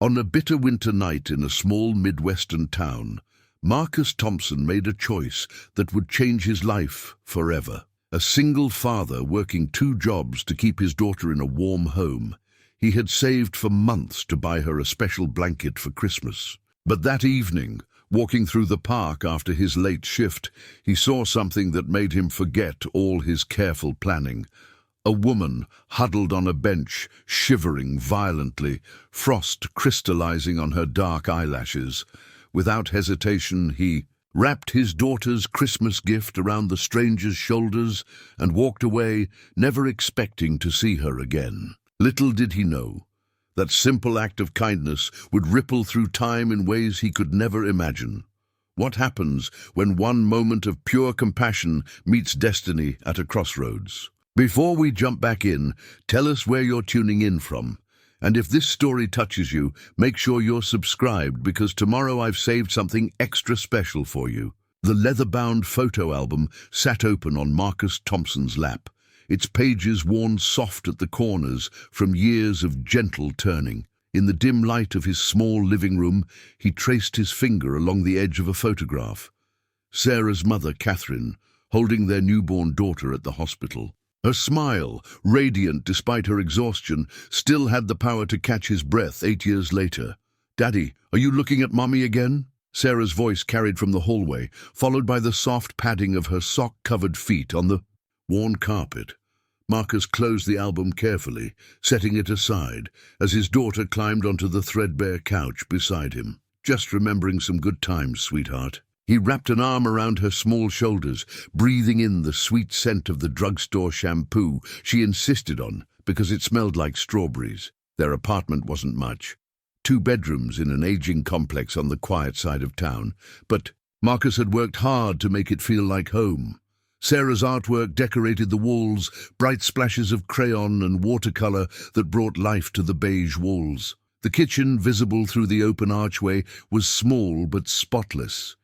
On a bitter winter night in a small Midwestern town, Marcus Thompson made a choice that would change his life forever. A single father working 2 jobs to keep his daughter in a warm home, he had saved for months to buy her a special blanket for Christmas. But that evening, walking through the park after his late shift, he saw something that made him forget all his careful planning. A woman huddled on a bench, shivering violently, frost crystallizing on her dark eyelashes. Without hesitation, he wrapped his daughter's Christmas gift around the stranger's shoulders and walked away, never expecting to see her again. Little did he know, that simple act of kindness would ripple through time in ways he could never imagine. What happens when one moment of pure compassion meets destiny at a crossroads? Before we jump back in, tell us where you're tuning in from. And if this story touches you, make sure you're subscribed, because tomorrow I've saved something extra special for you. The leather-bound photo album sat open on Marcus Thompson's lap, its pages worn soft at the corners from years of gentle turning. In the dim light of his small living room, he traced his finger along the edge of a photograph. Sarah's mother, Catherine, holding their newborn daughter at the hospital. Her smile, radiant despite her exhaustion, still had the power to catch his breath 8 years later. "Daddy, are you looking at Mommy again?" Sarah's voice carried from the hallway, followed by the soft padding of her sock-covered feet on the worn carpet. Marcus closed the album carefully, setting it aside, as his daughter climbed onto the threadbare couch beside him. "Just remembering some good times, sweetheart." He wrapped an arm around her small shoulders, breathing in the sweet scent of the drugstore shampoo she insisted on because it smelled like strawberries. Their apartment wasn't much. 2 bedrooms in an aging complex on the quiet side of town, but Marcus had worked hard to make it feel like home. Sarah's artwork decorated the walls, bright splashes of crayon and watercolor that brought life to the beige walls. The kitchen, visible through the open archway, was small but spotless.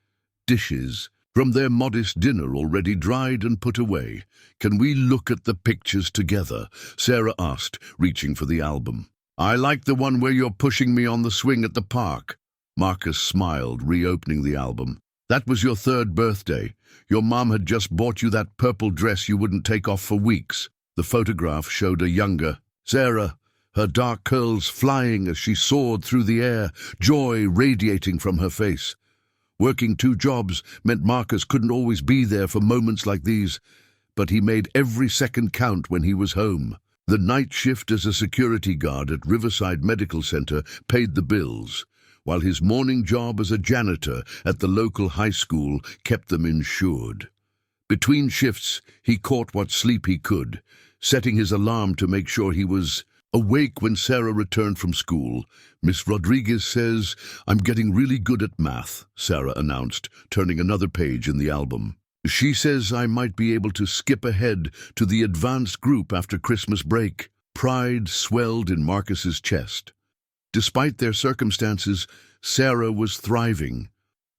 Dishes from their modest dinner already dried and put away. "Can we look at the pictures together?" Sarah asked, reaching for the album. "I like the one where you're pushing me on the swing at the park." Marcus smiled, reopening the album. "That was your 3rd birthday. Your mom had just bought you that purple dress you wouldn't take off for weeks." The photograph showed a younger Sarah, her dark curls flying as she soared through the air, joy radiating from her face. Working 2 jobs meant Marcus couldn't always be there for moments like these, but he made every second count when he was home. The night shift as a security guard at Riverside Medical Center paid the bills, while his morning job as a janitor at the local high school kept them insured. Between shifts, he caught what sleep he could, setting his alarm to make sure he was awake when Sarah returned from school. "Miss Rodriguez says I'm getting really good at math," Sarah announced, turning another page in the album. "She says I might be able to skip ahead to the advanced group after Christmas break." Pride swelled in Marcus's chest. Despite their circumstances, Sarah was thriving.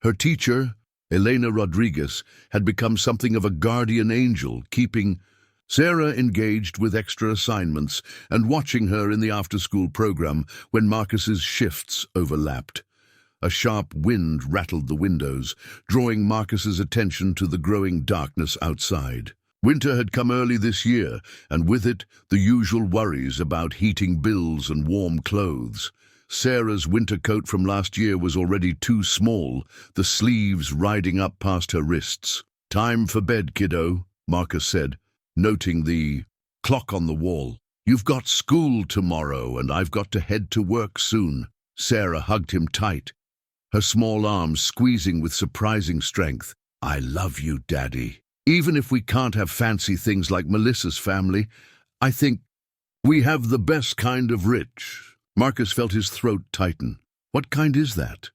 Her teacher, Elena Rodriguez, had become something of a guardian angel, keeping Sarah engaged with extra assignments and watching her in the after-school program when Marcus's shifts overlapped. A sharp wind rattled the windows, drawing Marcus's attention to the growing darkness outside. Winter had come early this year, and with it, the usual worries about heating bills and warm clothes. Sarah's winter coat from last year was already too small, the sleeves riding up past her wrists. "Time for bed, kiddo," Marcus said, noting the clock on the wall. "You've got school tomorrow, and I've got to head to work soon." Sarah hugged him tight, her small arms squeezing with surprising strength. "I love you, Daddy. Even if we can't have fancy things like Melissa's family, I think we have the best kind of rich." Marcus felt his throat tighten. "What kind is that?"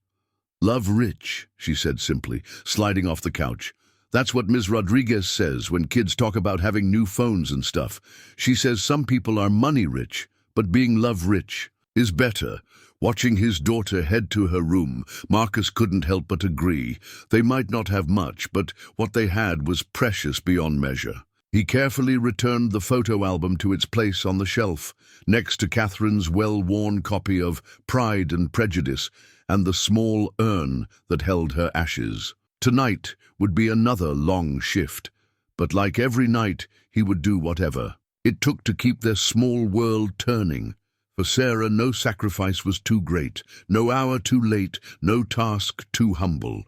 "Love rich," she said simply, sliding off the couch. "That's what Ms. Rodriguez says when kids talk about having new phones and stuff. She says some people are money rich, but being love rich is better." Watching his daughter head to her room, Marcus couldn't help but agree. They might not have much, but what they had was precious beyond measure. He carefully returned the photo album to its place on the shelf, next to Catherine's well-worn copy of Pride and Prejudice and the small urn that held her ashes. Tonight would be another long shift, but like every night, he would do whatever it took to keep their small world turning. For Sarah, no sacrifice was too great, no hour too late, no task too humble.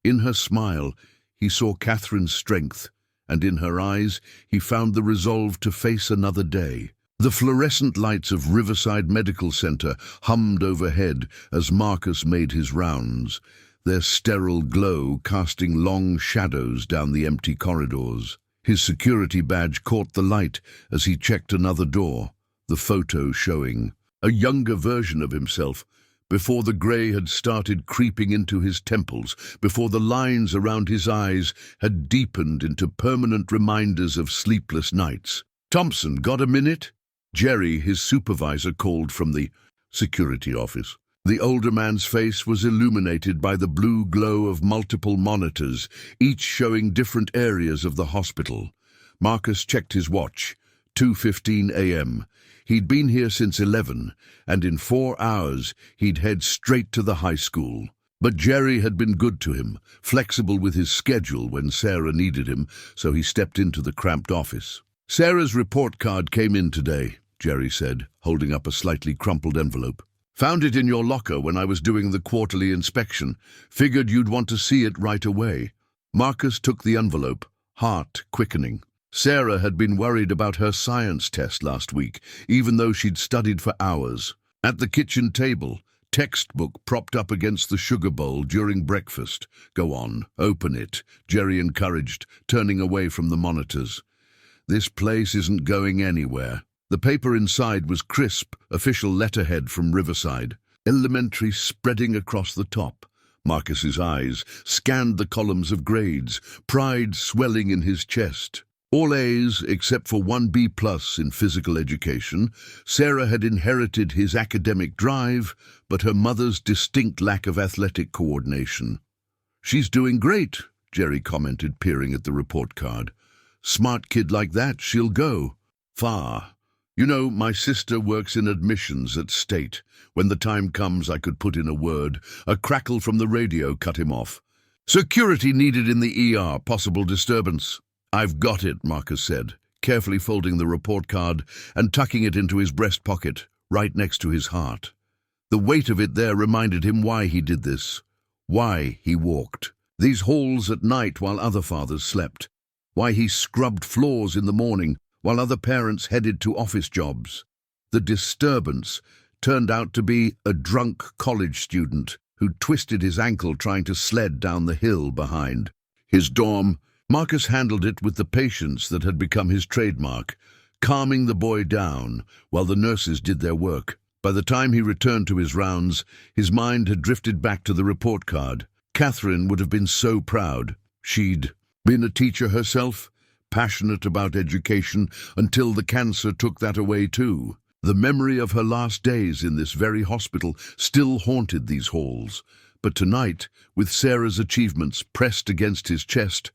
In her smile, he saw Catherine's strength, and in her eyes, he found the resolve to face another day. The fluorescent lights of Riverside Medical Center hummed overhead as Marcus made his rounds, their sterile glow casting long shadows down the empty corridors. His security badge caught the light as he checked another door, the photo showing a younger version of himself, before the grey had started creeping into his temples, before the lines around his eyes had deepened into permanent reminders of sleepless nights. "Thompson, got a minute?" Jerry, his supervisor, called from the security office. The older man's face was illuminated by the blue glow of multiple monitors, each showing different areas of the hospital. Marcus checked his watch. 2:15 a.m. He'd been here since 11, and in 4 hours he'd head straight to the high school. But Jerry had been good to him, flexible with his schedule when Sarah needed him, so he stepped into the cramped office. "Sarah's report card came in today," Jerry said, holding up a slightly crumpled envelope. "Found it in your locker when I was doing the quarterly inspection. Figured you'd want to see it right away." Marcus took the envelope, heart quickening. Sarah had been worried about her science test last week, even though she'd studied for hours. At the kitchen table, textbook propped up against the sugar bowl during breakfast. "Go on, open it," Jerry encouraged, turning away from the monitors. "This place isn't going anywhere." The paper inside was crisp, official letterhead from Riverside, elementary spreading across the top. Marcus's eyes scanned the columns of grades, pride swelling in his chest. All A's except for 1 B+ in physical education. Sarah had inherited his academic drive, but her mother's distinct lack of athletic coordination. "She's doing great," Jerry commented, peering at the report card. "Smart kid like that, she'll go far. You know, my sister works in admissions at State. When the time comes, I could put in a word." A crackle from the radio cut him off. "Security needed in the ER, possible disturbance." "I've got it," Marcus said, carefully folding the report card and tucking it into his breast pocket, right next to his heart. The weight of it there reminded him why he did this, why he walked these halls at night while other fathers slept, why he scrubbed floors in the morning while other parents headed to office jobs. The disturbance turned out to be a drunk college student who twisted his ankle trying to sled down the hill behind his dorm. Marcus handled it with the patience that had become his trademark, calming the boy down while the nurses did their work. By the time he returned to his rounds, his mind had drifted back to the report card. Catherine would have been so proud. She'd been a teacher herself, passionate about education, until the cancer took that away too. The memory of her last days in this very hospital still haunted these halls. But tonight, with Sarah's achievements pressed against his chest,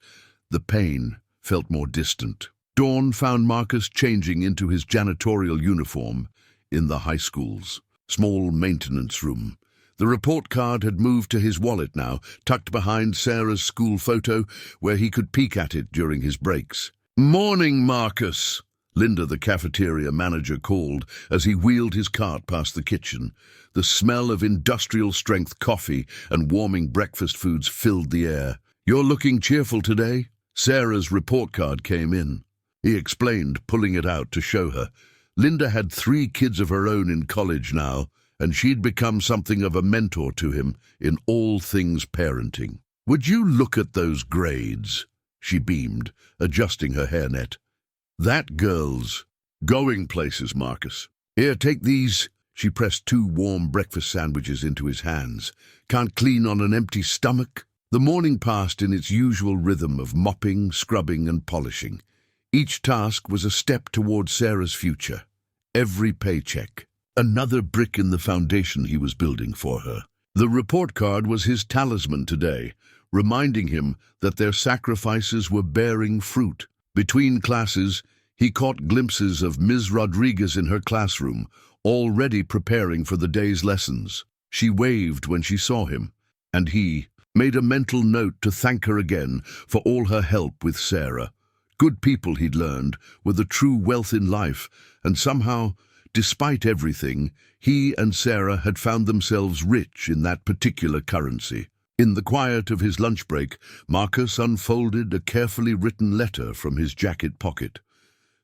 the pain felt more distant. Dawn found Marcus changing into his janitorial uniform in the high school's small maintenance room. The report card had moved to his wallet now, tucked behind Sarah's school photo, where he could peek at it during his breaks. "Morning, Marcus," Linda, the cafeteria manager, called as he wheeled his cart past the kitchen. The smell of industrial-strength coffee and warming breakfast foods filled the air. "You're looking cheerful today." Sarah's report card came in. He explained, pulling it out to show her. Linda had 3 kids of her own in college now, and she'd become something of a mentor to him in all things parenting. "Would you look at those grades?" She beamed, adjusting her hairnet. "That girl's going places, Marcus. Here, take these." She pressed 2 warm breakfast sandwiches into his hands. "Can't clean on an empty stomach." The morning passed in its usual rhythm of mopping, scrubbing, and polishing. Each task was a step towards Sarah's future. Every paycheck, another brick in the foundation he was building for her. The report card was his talisman today, reminding him that their sacrifices were bearing fruit. Between classes, he caught glimpses of Ms. Rodriguez in her classroom, already preparing for the day's lessons. She waved when she saw him, and he made a mental note to thank her again for all her help with Sarah. Good people, he'd learned, were the true wealth in life, and somehow, despite everything, he and Sarah had found themselves rich in that particular currency. In the quiet of his lunch break, Marcus unfolded a carefully written letter from his jacket pocket.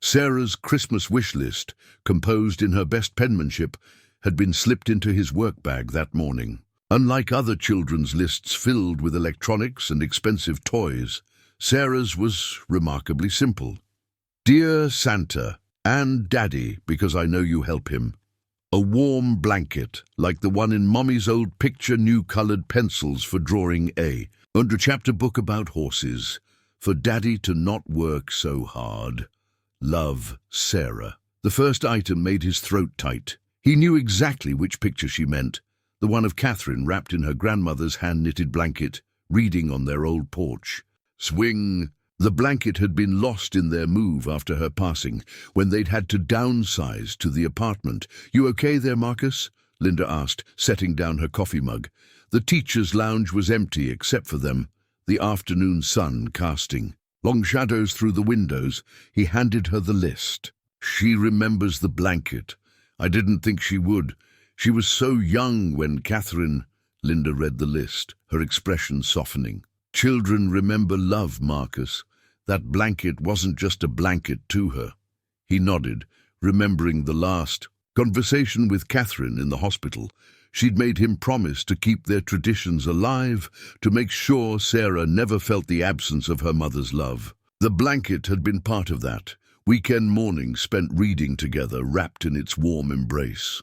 Sarah's Christmas wish list, composed in her best penmanship, had been slipped into his work bag that morning. Unlike other children's lists filled with electronics and expensive toys, Sarah's was remarkably simple. Dear Santa, and Daddy, because I know you help him. A warm blanket, like the one in Mommy's old picture, new colored pencils for drawing A. And a chapter book about horses, for Daddy to not work so hard. Love, Sarah. The first item made his throat tight. He knew exactly which picture she meant, the one of Catherine wrapped in her grandmother's hand-knitted blanket, reading on their old porch. Swing! The blanket had been lost in their move after her passing, when they'd had to downsize to the apartment. You okay there, Marcus? Linda asked, setting down her coffee mug. The teacher's lounge was empty except for them, the afternoon sun casting long shadows through the windows. He handed her the list. She remembers the blanket. I didn't think she would. She was so young when Catherine... Linda read the list, her expression softening. Children remember love, Marcus. That blanket wasn't just a blanket to her. He nodded, remembering the last conversation with Catherine in the hospital. She'd made him promise to keep their traditions alive, to make sure Sarah never felt the absence of her mother's love. The blanket had been part of that. Weekend mornings spent reading together, wrapped in its warm embrace.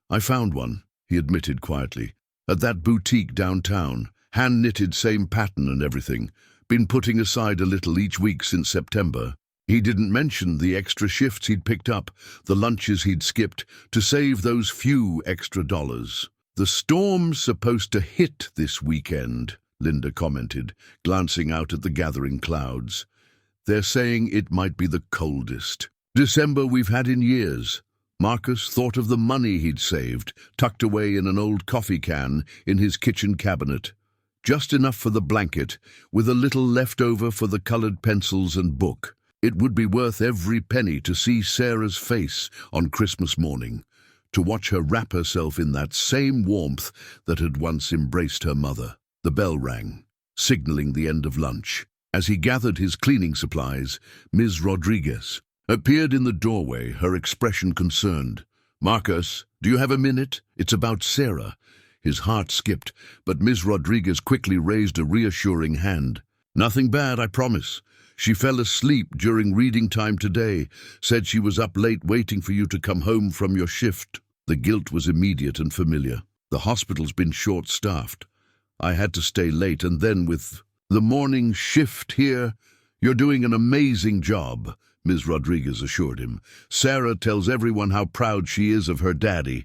I found one, he admitted quietly, at that boutique downtown, hand-knitted, same pattern and everything. Been putting aside a little each week since September. He didn't mention the extra shifts he'd picked up, the lunches he'd skipped, to save those few extra dollars. The storm's supposed to hit this weekend, Linda commented, glancing out at the gathering clouds. They're saying it might be the coldest December we've had in years. Marcus thought of the money he'd saved, tucked away in an old coffee can in his kitchen cabinet. Just enough for the blanket, with a little left over for the colored pencils and book. It would be worth every penny to see Sarah's face on Christmas morning, to watch her wrap herself in that same warmth that had once embraced her mother. The bell rang, signaling the end of lunch. As he gathered his cleaning supplies, Ms. Rodriguez appeared in the doorway, her expression concerned. Marcus, do you have a minute? It's about Sarah. His heart skipped, but Ms. Rodriguez quickly raised a reassuring hand. Nothing bad, I promise. She fell asleep during reading time today, said she was up late waiting for you to come home from your shift. The guilt was immediate and familiar. The hospital's been short-staffed. I had to stay late, and then with the morning shift here, you're doing an amazing job, Ms. Rodriguez assured him. Sarah tells everyone how proud she is of her daddy,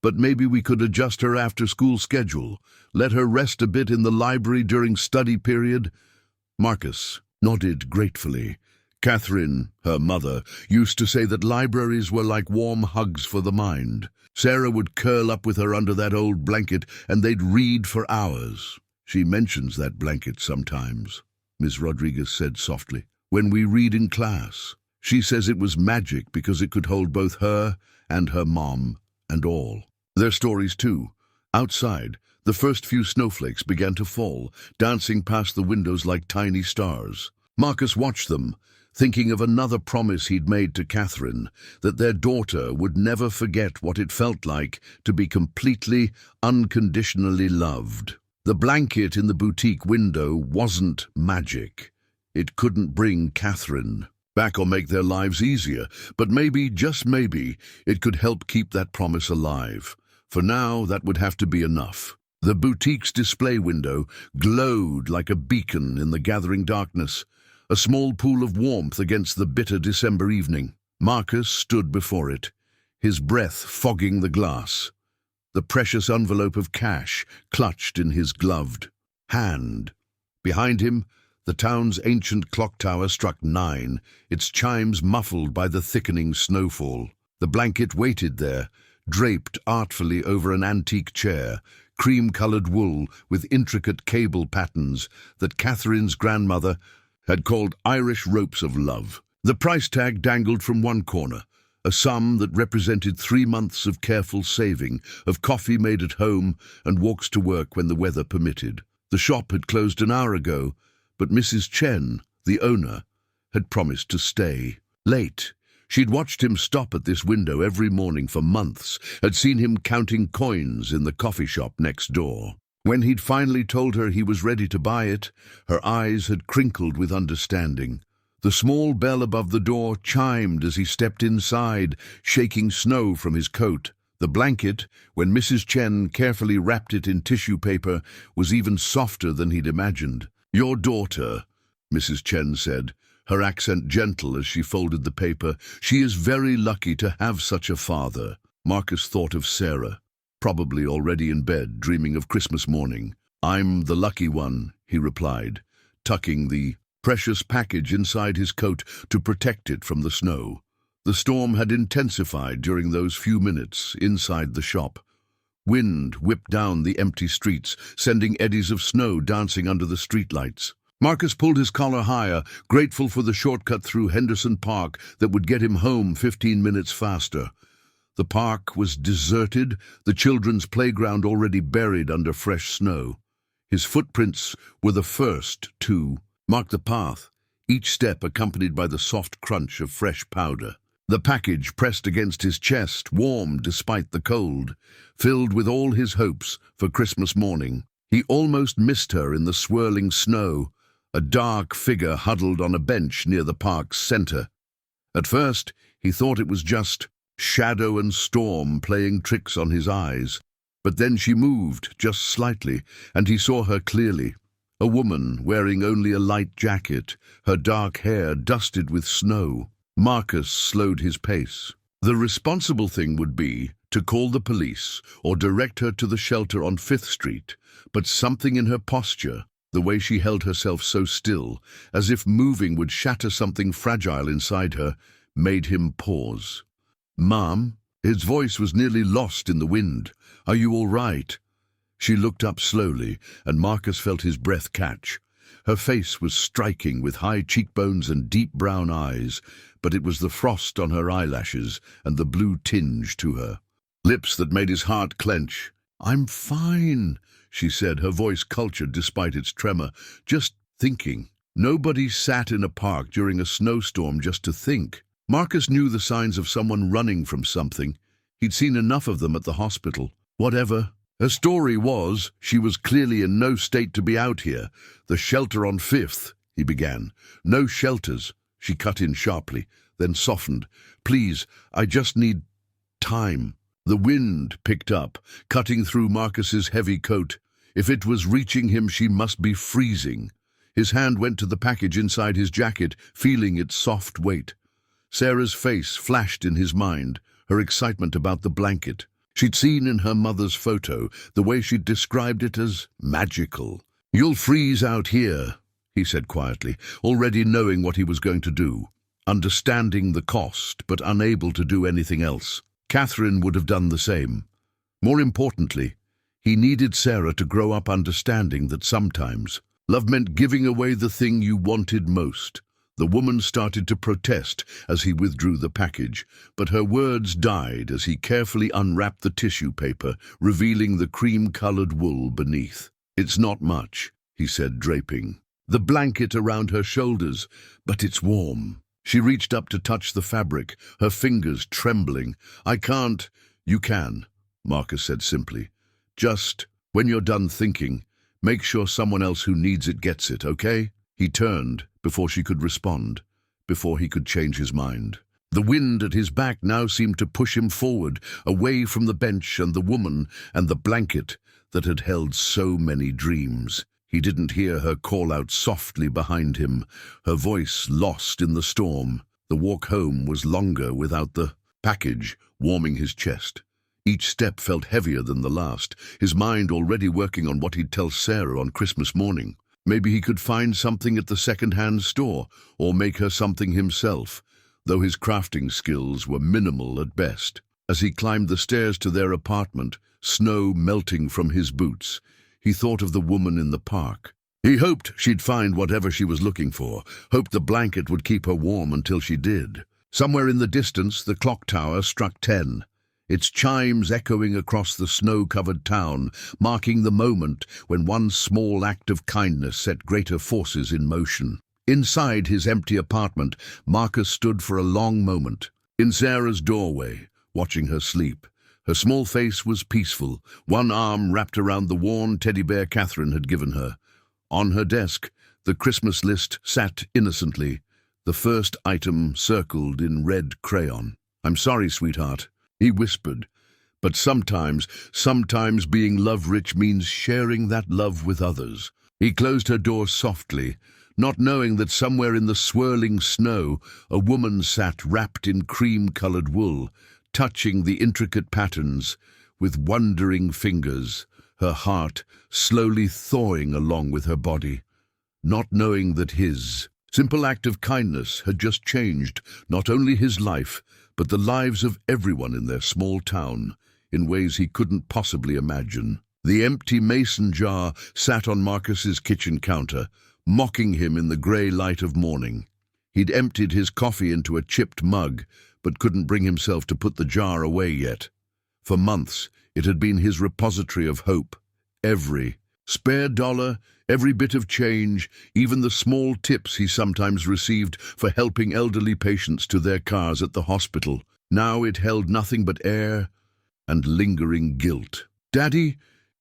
but maybe we could adjust her after-school schedule, let her rest a bit in the library during study period. Marcus nodded gratefully. Catherine, her mother, used to say that libraries were like warm hugs for the mind. Sarah would curl up with her under that old blanket, and they'd read for hours. She mentions that blanket sometimes, Ms. Rodriguez said softly. When we read in class, she says it was magic because it could hold both her and her mom and all. Their stories, too. Outside, the first few snowflakes began to fall, dancing past the windows like tiny stars. Marcus watched them, thinking of another promise he'd made to Catherine, that their daughter would never forget what it felt like to be completely, unconditionally loved. The blanket in the boutique window wasn't magic. It couldn't bring Catherine back or make their lives easier, but maybe, just maybe, it could help keep that promise alive. For now, that would have to be enough. The boutique's display window glowed like a beacon in the gathering darkness, a small pool of warmth against the bitter December evening. Marcus stood before it, his breath fogging the glass, the precious envelope of cash clutched in his gloved hand. Behind him, The town's ancient clock tower struck 9, its chimes muffled by the thickening snowfall. The blanket waited there, draped artfully over an antique chair, cream-colored wool with intricate cable patterns that Catherine's grandmother had called Irish ropes of love. The price tag dangled from one corner, a sum that represented 3 months of careful saving, of coffee made at home and walks to work when the weather permitted. The shop had closed an hour ago, but Mrs. Chen, the owner, had promised to stay. Late. She'd watched him stop at this window every morning for months, had seen him counting coins in the coffee shop next door. When he'd finally told her he was ready to buy it, her eyes had crinkled with understanding. The small bell above the door chimed as he stepped inside, shaking snow from his coat. The blanket, when Mrs. Chen carefully wrapped it in tissue paper, was even softer than he'd imagined. "Your daughter," Mrs. Chen said, her accent gentle as she folded the paper. "She is very lucky to have such a father." Marcus thought of Sarah, probably already in bed, dreaming of Christmas morning. "I'm the lucky one," he replied, tucking the precious package inside his coat to protect it from the snow. The storm had intensified during those few minutes inside the shop. Wind whipped down the empty streets, sending eddies of snow dancing under the streetlights. Marcus pulled his collar higher, grateful for the shortcut through Henderson Park that would get him home 15 minutes faster. The park was deserted, the children's playground already buried under fresh snow. His footprints were the first to mark the path, each step accompanied by the soft crunch of fresh powder. The package pressed against his chest, warm despite the cold, filled with all his hopes for Christmas morning. He almost missed her in the swirling snow, a dark figure huddled on a bench near the park's center. At first, he thought it was just shadow and storm playing tricks on his eyes. But then she moved, just slightly, and he saw her clearly. A woman wearing only a light jacket, her dark hair dusted with snow. Marcus slowed his pace. The responsible thing would be to call the police or direct her to the shelter on 5th Street, but something in her posture, the way she held herself so still, as if moving would shatter something fragile inside her, made him pause. "Mom?" His voice was nearly lost in the wind. "Are you all right?" She looked up slowly, and Marcus felt his breath catch. Her face was striking, with high cheekbones and deep brown eyes, but it was the frost on her eyelashes and the blue tinge to her. Lips that made his heart clench. "I'm fine," she said, her voice cultured despite its tremor. "Just thinking." Nobody sat in a park during a snowstorm just to think. Marcus knew the signs of someone running from something. He'd seen enough of them at the hospital. Whatever. Her story was, she was clearly in no state to be out here. "The shelter on 5th, he began. "No shelters," she cut in sharply, then softened. "Please, I just need time." The wind picked up, cutting through Marcus's heavy coat. If it was reaching him, she must be freezing. His hand went to the package inside his jacket, feeling its soft weight. Sarah's face flashed in his mind, her excitement about the blanket. She'd seen in her mother's photo the way she'd described it as magical. "You'll freeze out here," he said quietly, already knowing what he was going to do, understanding the cost, but unable to do anything else. Catherine would have done the same. More importantly, he needed Sarah to grow up understanding that sometimes love meant giving away the thing you wanted most. The woman started to protest as he withdrew the package, but her words died as he carefully unwrapped the tissue paper, revealing the cream-colored wool beneath. "It's not much," he said, draping the blanket around her shoulders, "but it's warm." She reached up to touch the fabric, her fingers trembling. "I can't." "You can," Marcus said simply. "Just, when you're done thinking, make sure someone else who needs it gets it, okay?" He turned before she could respond, before he could change his mind. The wind at his back now seemed to push him forward, away from the bench and the woman and the blanket that had held so many dreams. He didn't hear her call out softly behind him, her voice lost in the storm. The walk home was longer without the package warming his chest. Each step felt heavier than the last, his mind already working on what he'd tell Sarah on Christmas morning. Maybe he could find something at the second-hand store or make her something himself, though his crafting skills were minimal at best. As he climbed the stairs to their apartment, snow melting from his boots, he thought of the woman in the park. He hoped she'd find whatever she was looking for, hoped the blanket would keep her warm until she did. Somewhere in the distance, the clock tower struck 10. Its chimes echoing across the snow-covered town, marking the moment when one small act of kindness set greater forces in motion. Inside his empty apartment, Marcus stood for a long moment, in Sarah's doorway, watching her sleep. Her small face was peaceful, one arm wrapped around the worn teddy bear Catherine had given her. On her desk, the Christmas list sat innocently, the first item circled in red crayon. "I'm sorry, sweetheart," he whispered, "but sometimes being love-rich means sharing that love with others." He closed her door softly, not knowing that somewhere in the swirling snow a woman sat wrapped in cream-colored wool, touching the intricate patterns with wondering fingers, her heart slowly thawing along with her body, not knowing that his simple act of kindness had just changed not only his life, but the lives of everyone in their small town, in ways he couldn't possibly imagine. The empty mason jar sat on Marcus's kitchen counter, mocking him in the grey light of morning. He'd emptied his coffee into a chipped mug, but couldn't bring himself to put the jar away yet. For months, it had been his repository of hope. Every spare dollar, every bit of change, even the small tips he sometimes received for helping elderly patients to their cars at the hospital. Now it held nothing but air and lingering guilt. "Daddy,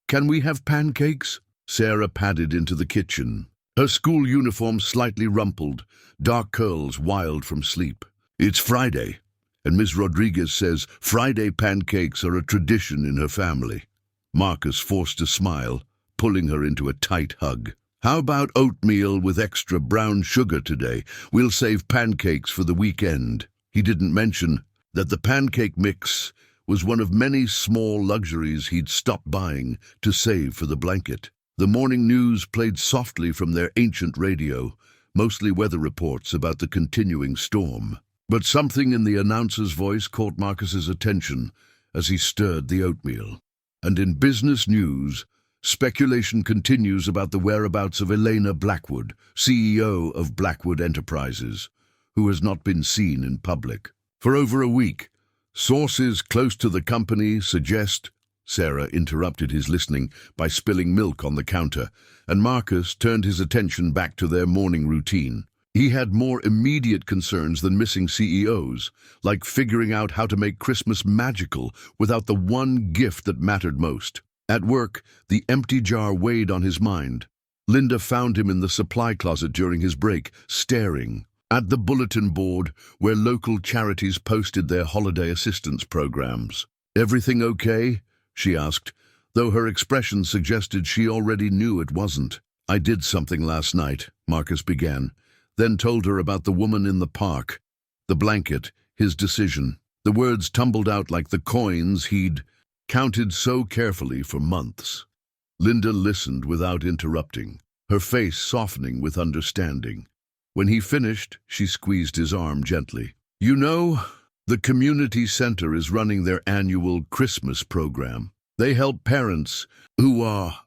can we have pancakes?" Sarah padded into the kitchen, her school uniform slightly rumpled, dark curls wild from sleep. "It's Friday, and Miss Rodriguez says Friday pancakes are a tradition in her family." Marcus forced a smile, pulling her into a tight hug. "How about oatmeal with extra brown sugar today? We'll save pancakes for the weekend." He didn't mention that the pancake mix was one of many small luxuries he'd stopped buying to save for the blanket. The morning news played softly from their ancient radio, mostly weather reports about the continuing storm. But something in the announcer's voice caught Marcus's attention as he stirred the oatmeal. And in business news, speculation continues about the whereabouts of Elena Blackwood, CEO of Blackwood Enterprises, who has not been seen in public. For over a week, sources close to the company suggest... Sarah interrupted his listening by spilling milk on the counter, and Marcus turned his attention back to their morning routine. He had more immediate concerns than missing CEOs, like figuring out how to make Christmas magical without the one gift that mattered most. At work, the empty jar weighed on his mind. Linda found him in the supply closet during his break, staring at the bulletin board where local charities posted their holiday assistance programs. "Everything okay?" she asked, though her expression suggested she already knew it wasn't. "I did something last night," Marcus began, then told her about the woman in the park, the blanket, his decision. The words tumbled out like the coins he'd counted so carefully for months. Linda listened without interrupting, her face softening with understanding. When he finished, she squeezed his arm gently. "You know, the community center is running their annual Christmas program. They help parents who are..."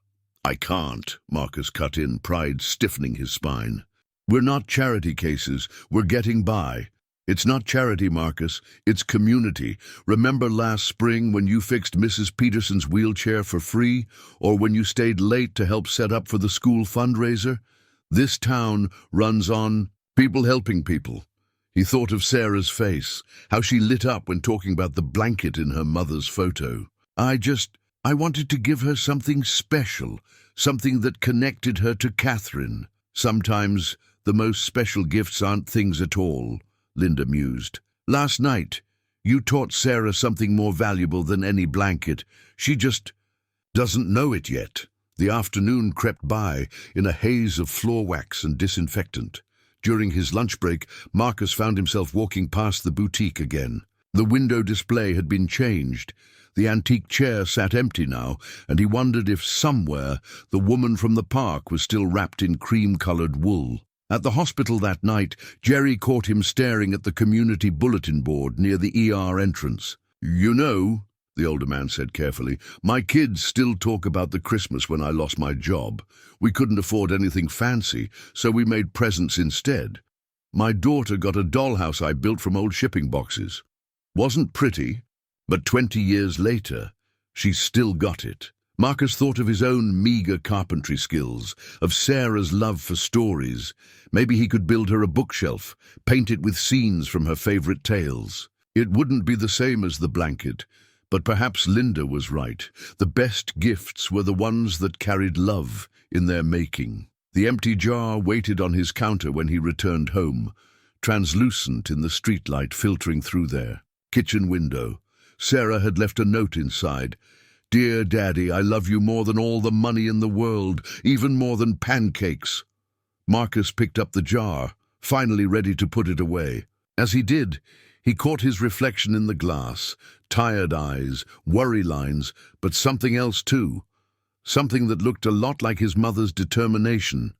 "I can't," Marcus cut in, pride stiffening his spine. "We're not charity cases. We're getting by." "It's not charity, Marcus. It's community. Remember last spring when you fixed Mrs. Peterson's wheelchair for free, or when you stayed late to help set up for the school fundraiser? This town runs on people helping people." He thought of Sarah's face, how she lit up when talking about the blanket in her mother's photo. I wanted to give her something special, something that connected her to Catherine." "Sometimes the most special gifts aren't things at all," Linda mused. "Last night, you taught Sarah something more valuable than any blanket. She just doesn't know it yet." The afternoon crept by in a haze of floor wax and disinfectant. During his lunch break, Marcus found himself walking past the boutique again. The window display had been changed. The antique chair sat empty now, and he wondered if somewhere the woman from the park was still wrapped in cream-colored wool. At the hospital that night, Jerry caught him staring at the community bulletin board near the ER entrance. "You know," the older man said carefully, "my kids still talk about the Christmas when I lost my job. We couldn't afford anything fancy, so we made presents instead. My daughter got a dollhouse I built from old shipping boxes. Wasn't pretty, but 20 years later, she's still got it." Marcus thought of his own meager carpentry skills, of Sarah's love for stories. Maybe he could build her a bookshelf, paint it with scenes from her favorite tales. It wouldn't be the same as the blanket, but perhaps Linda was right. The best gifts were the ones that carried love in their making. The empty jar waited on his counter when he returned home, translucent in the streetlight filtering through their kitchen window. Sarah had left a note inside. "Dear Daddy, I love you more than all the money in the world, even more than pancakes." Marcus picked up the jar, finally ready to put it away. As he did, he caught his reflection in the glass, tired eyes, worry lines, but something else too. Something that looked a lot like his mother's determination,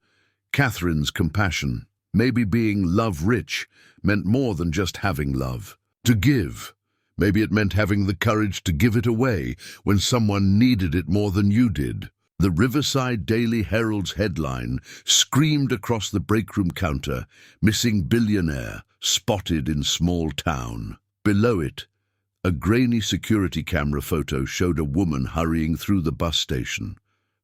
Catherine's compassion. Maybe being love-rich meant more than just having love. To give. Maybe it meant having the courage to give it away when someone needed it more than you did. The Riverside Daily Herald's headline screamed across the breakroom counter, "Missing billionaire, spotted in small town." Below it, a grainy security camera photo showed a woman hurrying through the bus station,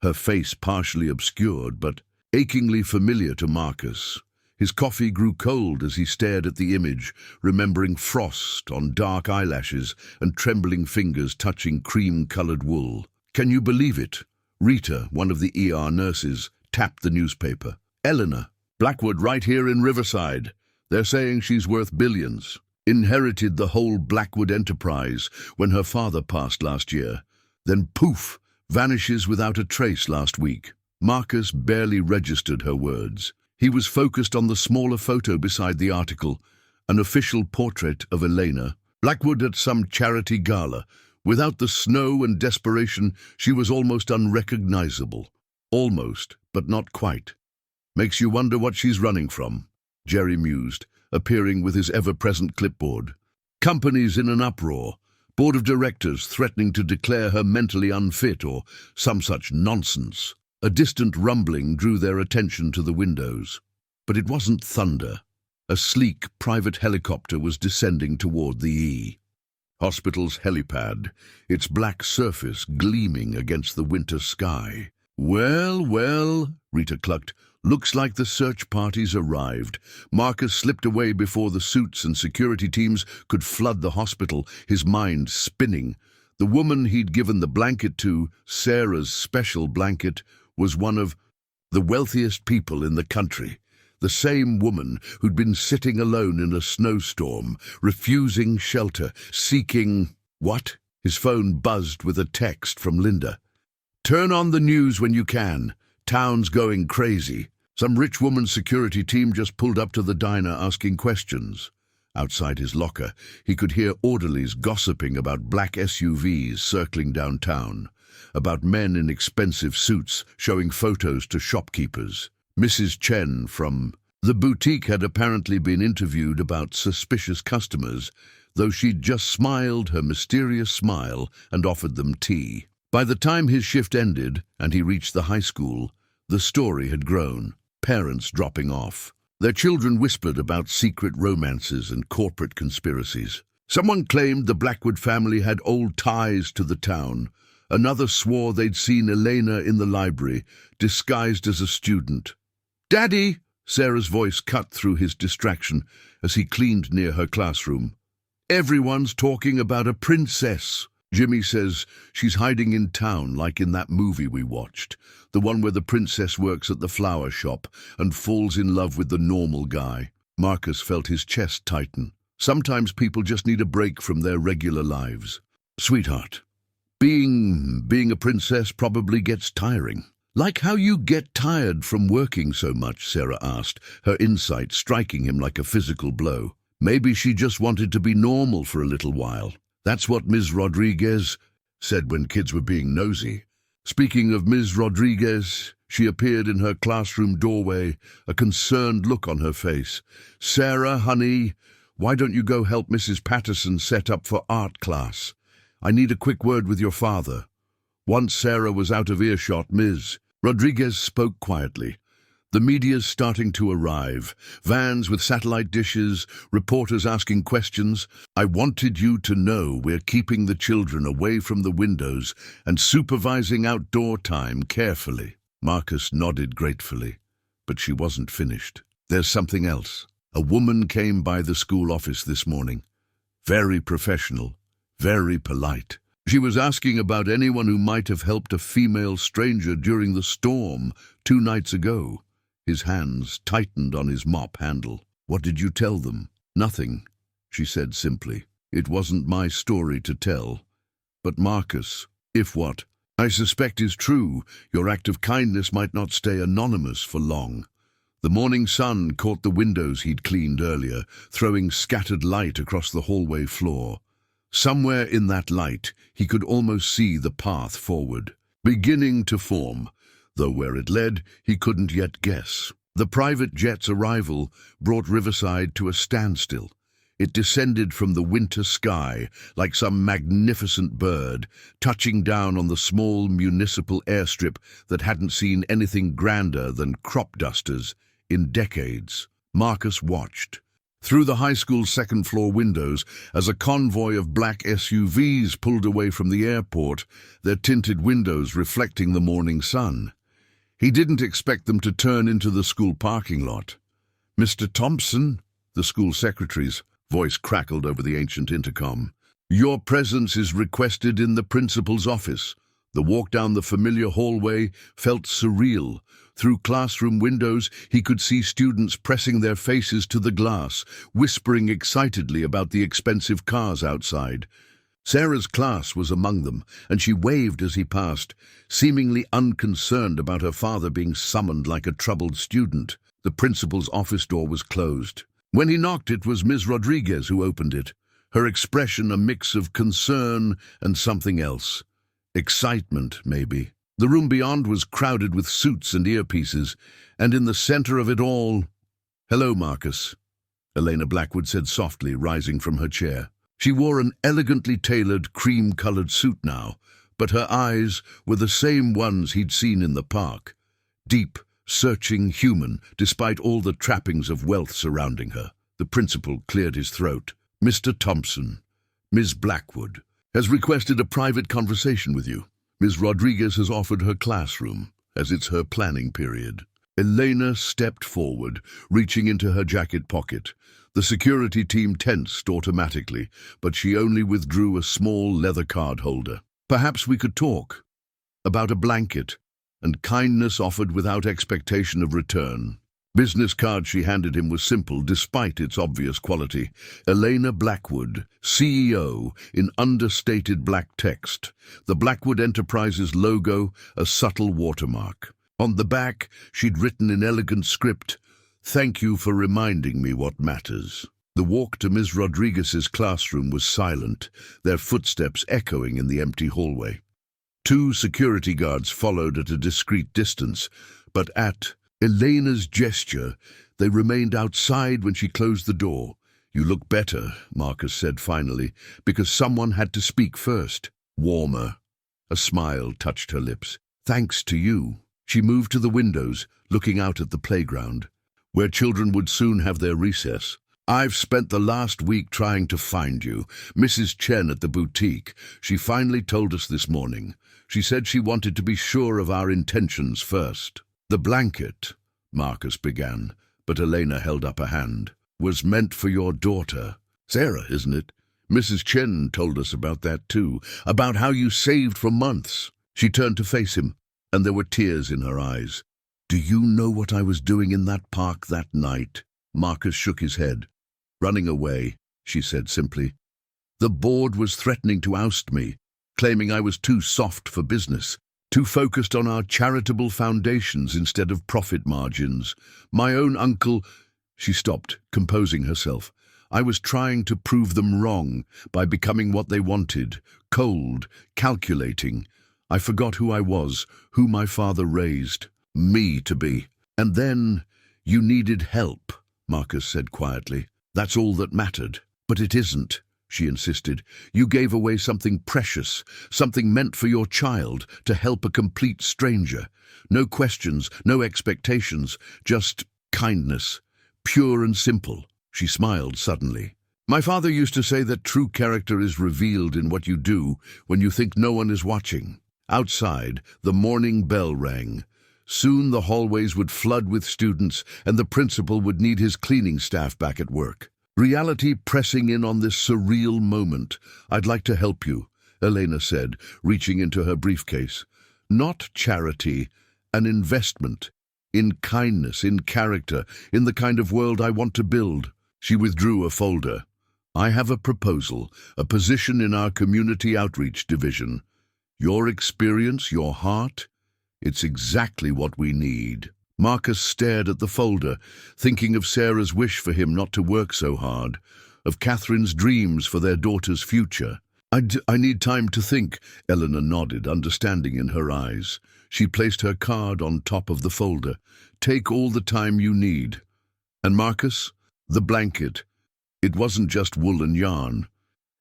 her face partially obscured but achingly familiar to Marcus. His coffee grew cold as he stared at the image, remembering frost on dark eyelashes and trembling fingers touching cream-colored wool. "Can you believe it?" Rita, one of the ER nurses, tapped the newspaper. "Eleanor, Blackwood right here in Riverside. They're saying she's worth billions. Inherited the whole Blackwood enterprise when her father passed last year. Then poof, vanishes without a trace last week." Marcus barely registered her words. He was focused on the smaller photo beside the article, an official portrait of Elena, Blackwood at some charity gala. Without the snow and desperation, she was almost unrecognizable. Almost, but not quite. "Makes you wonder what she's running from," Jerry mused, appearing with his ever-present clipboard. "Companies in an uproar, board of directors threatening to declare her mentally unfit or some such nonsense." A distant rumbling drew their attention to the windows. But it wasn't thunder. A sleek private helicopter was descending toward the hospital's helipad, its black surface gleaming against the winter sky. "Well, well," Rita clucked. "Looks like the search party's arrived." Marcus slipped away before the suits and security teams could flood the hospital, his mind spinning. The woman he'd given the blanket to, Sarah's special blanket, was one of the wealthiest people in the country. The same woman who'd been sitting alone in a snowstorm, refusing shelter, seeking... What? His phone buzzed with a text from Linda. "Turn on the news when you can. Town's going crazy." Some rich woman's security team just pulled up to the diner asking questions. Outside his locker, he could hear orderlies gossiping about black SUVs circling downtown, about men in expensive suits showing photos to shopkeepers. Mrs. Chen from the boutique had apparently been interviewed about suspicious customers, though she'd just smiled her mysterious smile and offered them tea. By the time his shift ended and he reached the high school, the story had grown. Parents dropping off. Their children whispered about secret romances and corporate conspiracies. Someone claimed the Blackwood family had old ties to the town. Another swore they'd seen Elena in the library, disguised as a student. "Daddy!" Sarah's voice cut through his distraction as he cleaned near her classroom. "Everyone's talking about a princess. Jimmy says she's hiding in town like in that movie we watched, the one where the princess works at the flower shop and falls in love with the normal guy." Marcus felt his chest tighten. Sometimes people just need a break from their regular lives. "Sweetheart, being a princess probably gets tiring." "Like how you get tired from working so much?" Sarah asked, her insight striking him like a physical blow. Maybe she just wanted to be normal for a little while. "That's what Ms. Rodriguez," said when kids were being nosy. Speaking of Ms. Rodriguez, she appeared in her classroom doorway, a concerned look on her face. "Sarah, honey, why don't you go help Mrs. Patterson set up for art class? I need a quick word with your father." Once Sarah was out of earshot, Ms. Rodriguez spoke quietly. "The media's starting to arrive. Vans with satellite dishes, reporters asking questions. I wanted you to know we're keeping the children away from the windows and supervising outdoor time carefully." Marcus nodded gratefully, but she wasn't finished. "There's something else. A woman came by the school office this morning. Very professional, very polite. She was asking about anyone who might have helped a female stranger during the storm 2 nights ago." His hands tightened on his mop handle. "What did you tell them?" "Nothing," she said simply. "It wasn't my story to tell." "But Marcus, if what I suspect is true, your act of kindness might not stay anonymous for long." The morning sun caught the windows he'd cleaned earlier, throwing scattered light across the hallway floor. Somewhere in that light, he could almost see the path forward, beginning to form, though where it led, he couldn't yet guess. The private jet's arrival brought Riverside to a standstill. It descended from the winter sky like some magnificent bird, touching down on the small municipal airstrip that hadn't seen anything grander than crop dusters in decades. Marcus watched through the high school's second-floor windows as a convoy of black SUVs pulled away from the airport, their tinted windows reflecting the morning sun. He didn't expect them to turn into the school parking lot. "Mr. Thompson," the school secretary's voice crackled over the ancient intercom. "Your presence is requested in the principal's office." The walk down the familiar hallway felt surreal. Through classroom windows, he could see students pressing their faces to the glass, whispering excitedly about the expensive cars outside. Sarah's class was among them, and she waved as he passed, seemingly unconcerned about her father being summoned like a troubled student. The principal's office door was closed. When he knocked, it was Ms. Rodriguez who opened it, her expression a mix of concern and something else. Excitement, maybe. The room beyond was crowded with suits and earpieces, and in the center of it all— "Hello, Marcus," Elena Blackwood said softly, rising from her chair. She wore an elegantly tailored cream-colored suit now, but her eyes were the same ones he'd seen in the park. Deep, searching, human, despite all the trappings of wealth surrounding her. The principal cleared his throat. "Mr. Thompson, Ms. Blackwood has requested a private conversation with you. Ms. Rodriguez has offered her classroom, as it's her planning period." Elena stepped forward, reaching into her jacket pocket. The security team tensed automatically, but she only withdrew a small leather card holder. "Perhaps we could talk about a blanket and kindness offered without expectation of return." Business card she handed him was simple, despite its obvious quality. Elena Blackwood, CEO, in understated black text. The Blackwood Enterprises logo, a subtle watermark. On the back, she'd written in elegant script, "Thank you for reminding me what matters." The walk to Ms. Rodriguez's classroom was silent, their footsteps echoing in the empty hallway. 2 security guards followed at a discreet distance, but at Elena's gesture, they remained outside when she closed the door. "You look better," Marcus said finally, because someone had to speak first. Warmer. A smile touched her lips. "Thanks to you." She moved to the windows, looking out at the playground, where children would soon have their recess. "I've spent the last week trying to find you. Mrs. Chen at the boutique. She finally told us this morning. She said she wanted to be sure of our intentions first." "The blanket," Marcus began, but Elena held up a hand, "was meant for your daughter. Sarah, isn't it? Mrs. Chen told us about that too, about how you saved for months." She turned to face him, and there were tears in her eyes. "Do you know what I was doing in that park that night?" Marcus shook his head. "Running away," she said simply. "The board was threatening to oust me, claiming I was too soft for business. Too focused on our charitable foundations instead of profit margins. My own uncle—" She stopped, composing herself. I was trying to prove them wrong by becoming what they wanted, cold, calculating. I forgot who I was, who my father raised me to be. And then, you needed help, Marcus said quietly. That's all that mattered. But it isn't, she insisted. You gave away something precious, something meant for your child, to help a complete stranger. No questions, no expectations, just kindness, pure and simple. She smiled suddenly. My father used to say that true character is revealed in what you do when you think no one is watching. Outside, the morning bell rang. Soon the hallways would flood with students, and the principal would need his cleaning staff back at work. Reality pressing in on this surreal moment. I'd like to help you, Elena said, reaching into her briefcase. Not charity, an investment. In kindness, in character, in the kind of world I want to build. She withdrew a folder. I have a proposal, a position in our community outreach division. Your experience, your heart, it's exactly what we need. Marcus stared at the folder, thinking of Sarah's wish for him not to work so hard, of Catherine's dreams for their daughter's future. I need time to think, Eleanor nodded, understanding in her eyes. She placed her card on top of the folder. Take all the time you need. And Marcus, the blanket. It wasn't just wool and yarn.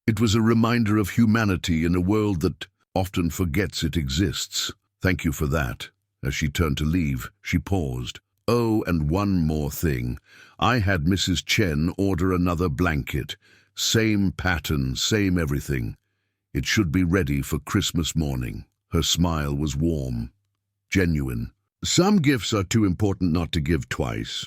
It was a reminder of humanity in a world that often forgets it exists. Thank you for that. As she turned to leave, she paused. Oh, and one more thing. I had Mrs. Chen order another blanket. Same pattern, same everything. It should be ready for Christmas morning. Her smile was warm, genuine. Some gifts are too important not to give twice.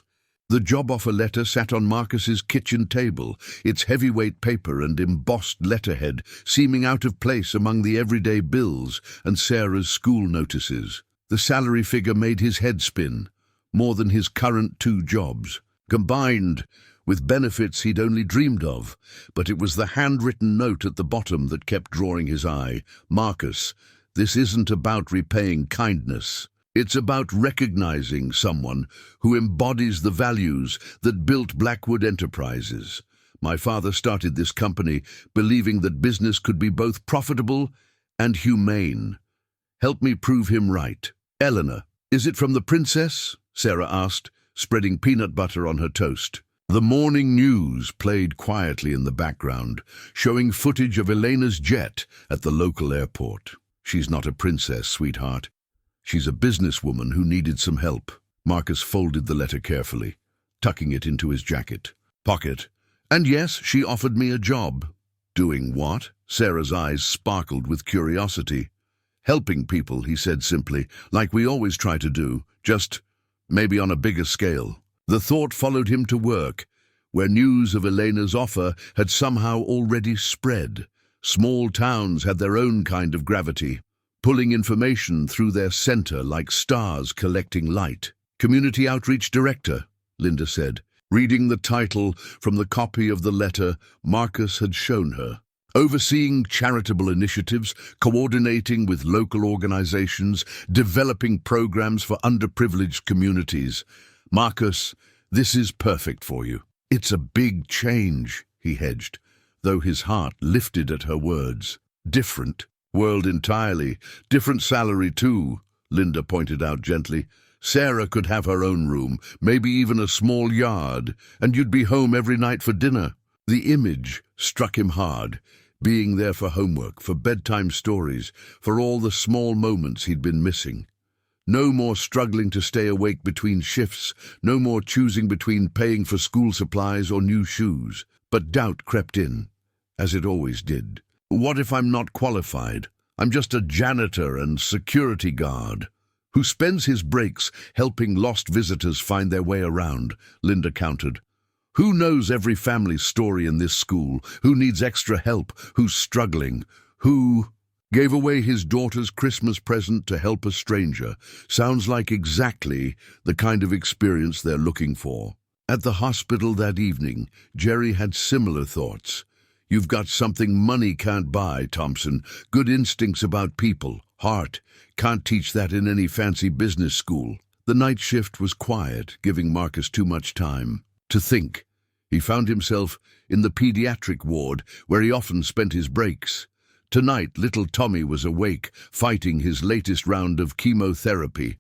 The job offer letter sat on Marcus's kitchen table, its heavyweight paper and embossed letterhead seeming out of place among the everyday bills and Sarah's school notices. The salary figure made his head spin, more than his current 2 jobs, combined with benefits he'd only dreamed of. But it was the handwritten note at the bottom that kept drawing his eye. Marcus, this isn't about repaying kindness. It's about recognizing someone who embodies the values that built Blackwood Enterprises. My father started this company believing that business could be both profitable and humane. Help me prove him right. Eleanor, is it from the princess? Sarah asked, spreading peanut butter on her toast. The morning news played quietly in the background, showing footage of Elena's jet at the local airport. She's not a princess, sweetheart. She's a businesswoman who needed some help. Marcus folded the letter carefully, tucking it into his jacket pocket. And yes, she offered me a job. Doing what? Sarah's eyes sparkled with curiosity. Helping people, he said simply, like we always try to do, just maybe on a bigger scale. The thought followed him to work, where news of Elena's offer had somehow already spread. Small towns had their own kind of gravity, pulling information through their center like stars collecting light. Community Outreach Director, Linda said, reading the title from the copy of the letter Marcus had shown her. Overseeing charitable initiatives, coordinating with local organizations, developing programs for underprivileged communities. Marcus, this is perfect for you. It's a big change, he hedged, though his heart lifted at her words. Different. World entirely. Different salary too, Linda pointed out gently. Sarah could have her own room, maybe even a small yard, and you'd be home every night for dinner. The image struck him hard, being there for homework, for bedtime stories, for all the small moments he'd been missing. No more struggling to stay awake between shifts, no more choosing between paying for school supplies or new shoes. But doubt crept in, as it always did. What if I'm not qualified? I'm just a janitor and security guard who spends his breaks helping lost visitors find their way around, Linda countered. Who knows every family's story in this school? Who needs extra help? Who's struggling? Who gave away his daughter's Christmas present to help a stranger? Sounds like exactly the kind of experience they're looking for. At the hospital that evening, Jerry had similar thoughts. You've got something money can't buy, Thompson. Good instincts about people, heart. Can't teach that in any fancy business school. The night shift was quiet, giving Marcus too much time to think. He found himself in the pediatric ward, where he often spent his breaks. Tonight, little Tommy was awake, fighting his latest round of chemotherapy.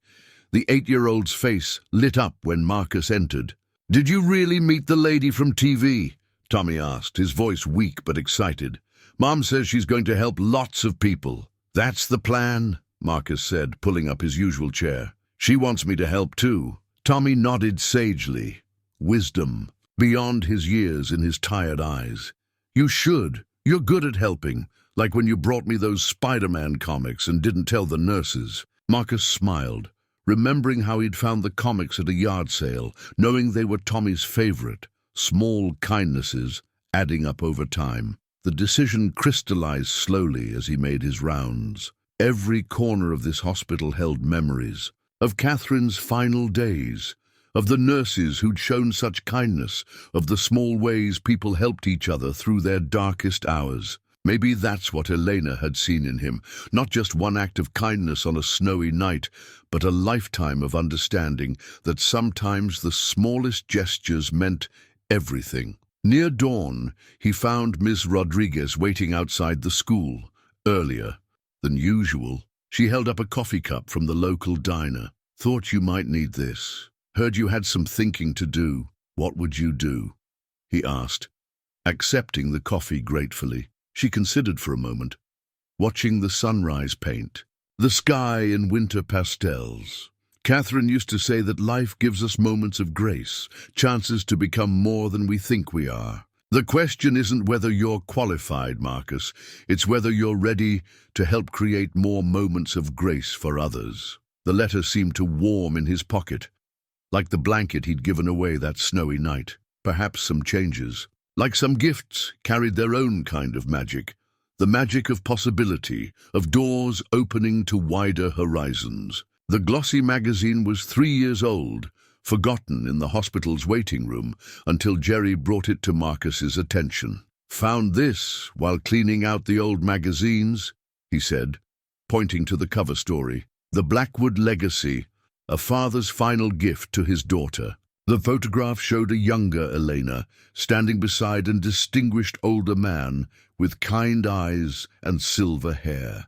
The 8-year-old's face lit up when Marcus entered. "Did you really meet the lady from TV?" Tommy asked, his voice weak but excited. "Mom says she's going to help lots of people." "That's the plan," Marcus said, pulling up his usual chair. "She wants me to help too." Tommy nodded sagely, wisdom beyond his years in his tired eyes. "You should. You're good at helping, like when you brought me those Spider-Man comics and didn't tell the nurses." Marcus smiled, remembering how he'd found the comics at a yard sale, knowing they were Tommy's favorite. Small kindnesses adding up over time. The decision crystallized slowly as he made his rounds. Every corner of this hospital held memories of Catherine's final days, of the nurses who'd shown such kindness, of the small ways people helped each other through their darkest hours. Maybe that's what Elena had seen in him, not just one act of kindness on a snowy night, but a lifetime of understanding that sometimes the smallest gestures meant everything. Near dawn, he found Ms. Rodriguez waiting outside the school, earlier than usual. She held up a coffee cup from the local diner. "Thought you might need this. Heard you had some thinking to do. What would you do?" he asked, accepting the coffee gratefully. She considered for a moment, watching the sunrise paint, the sky in winter pastels. Catherine used to say that life gives us moments of grace, chances to become more than we think we are. The question isn't whether you're qualified, Marcus. It's whether you're ready to help create more moments of grace for others. The letter seemed to warm in his pocket, like the blanket he'd given away that snowy night. Perhaps some changes, like some gifts, carried their own kind of magic. The magic of possibility, of doors opening to wider horizons. The glossy magazine was 3 years old, forgotten in the hospital's waiting room until Jerry brought it to Marcus's attention. "Found this while cleaning out the old magazines," he said, pointing to the cover story. "The Blackwood Legacy, a father's final gift to his daughter." The photograph showed a younger Elena, standing beside a distinguished older man with kind eyes and silver hair.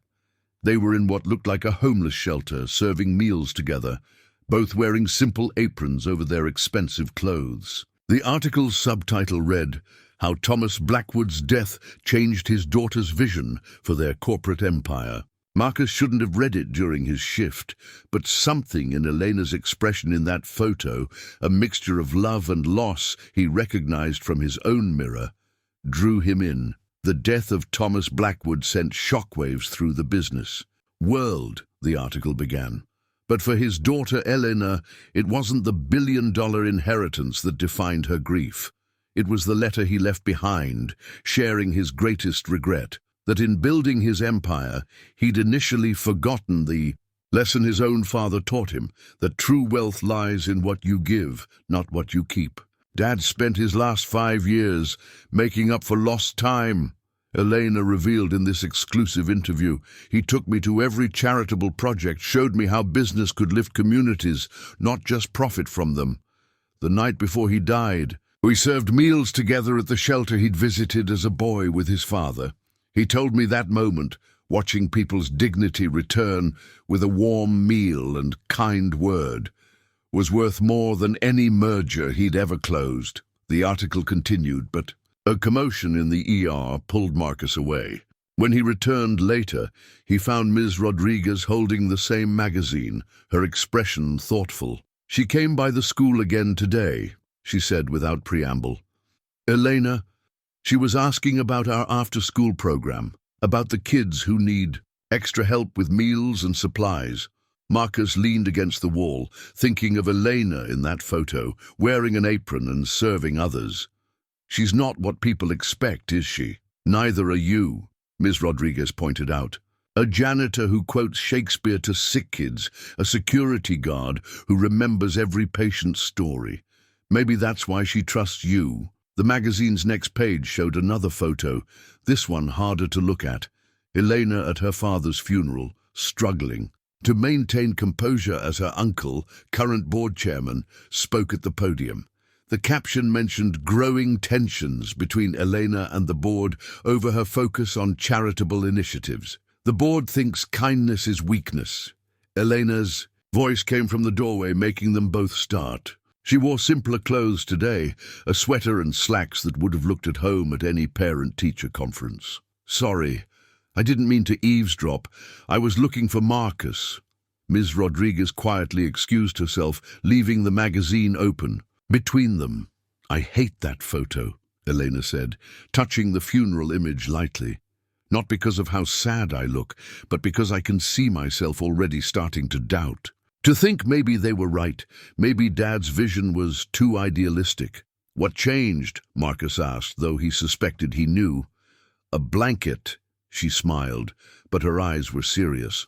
They were in what looked like a homeless shelter, serving meals together, both wearing simple aprons over their expensive clothes. The article's subtitle read, "How Thomas Blackwood's Death Changed His Daughter's Vision for Their Corporate Empire." Marcus shouldn't have read it during his shift, but something in Elena's expression in that photo, a mixture of love and loss he recognized from his own mirror, drew him in. The death of Thomas Blackwood sent shockwaves through the business world, the article began. But for his daughter Elena, it wasn't the billion-dollar inheritance that defined her grief. It was the letter he left behind, sharing his greatest regret, that in building his empire, he'd initially forgotten the lesson his own father taught him, that true wealth lies in what you give, not what you keep. "Dad spent his last 5 years making up for lost time," Elena revealed in this exclusive interview. "He took me to every charitable project, showed me how business could lift communities, not just profit from them. The night before he died, we served meals together at the shelter he'd visited as a boy with his father. He told me that moment, watching people's dignity return with a warm meal and kind word, was worth more than any merger he'd ever closed." The article continued, but a commotion in the ER pulled Marcus away. When he returned later, he found Ms. Rodriguez holding the same magazine, her expression thoughtful. "She came by the school again today," she said without preamble. "Elena, she was asking about our after-school program, about the kids who need extra help with meals and supplies." Marcus leaned against the wall, thinking of Elena in that photo, wearing an apron and serving others. "She's not what people expect, is she?" "Neither are you," Ms. Rodriguez pointed out. "A janitor who quotes Shakespeare to sick kids, a security guard who remembers every patient's story. Maybe that's why she trusts you." The magazine's next page showed another photo, this one harder to look at. Elena at her father's funeral, struggling to maintain composure as her uncle, current board chairman, spoke at the podium. The caption mentioned growing tensions between Elena and the board over her focus on charitable initiatives. The board thinks kindness is weakness. Elena's voice came from the doorway, making them both start. She wore simpler clothes today, a sweater and slacks that would have looked at home at any parent-teacher conference. "Sorry, I didn't mean to eavesdrop. I was looking for Marcus." Ms. Rodriguez quietly excused herself, leaving the magazine open. Between them. "I hate that photo," Elena said, touching the funeral image lightly. "Not because of how sad I look, but because I can see myself already starting to doubt. To think maybe they were right, maybe Dad's vision was too idealistic." "What changed?" Marcus asked, though he suspected he knew. "A blanket," she smiled, but her eyes were serious.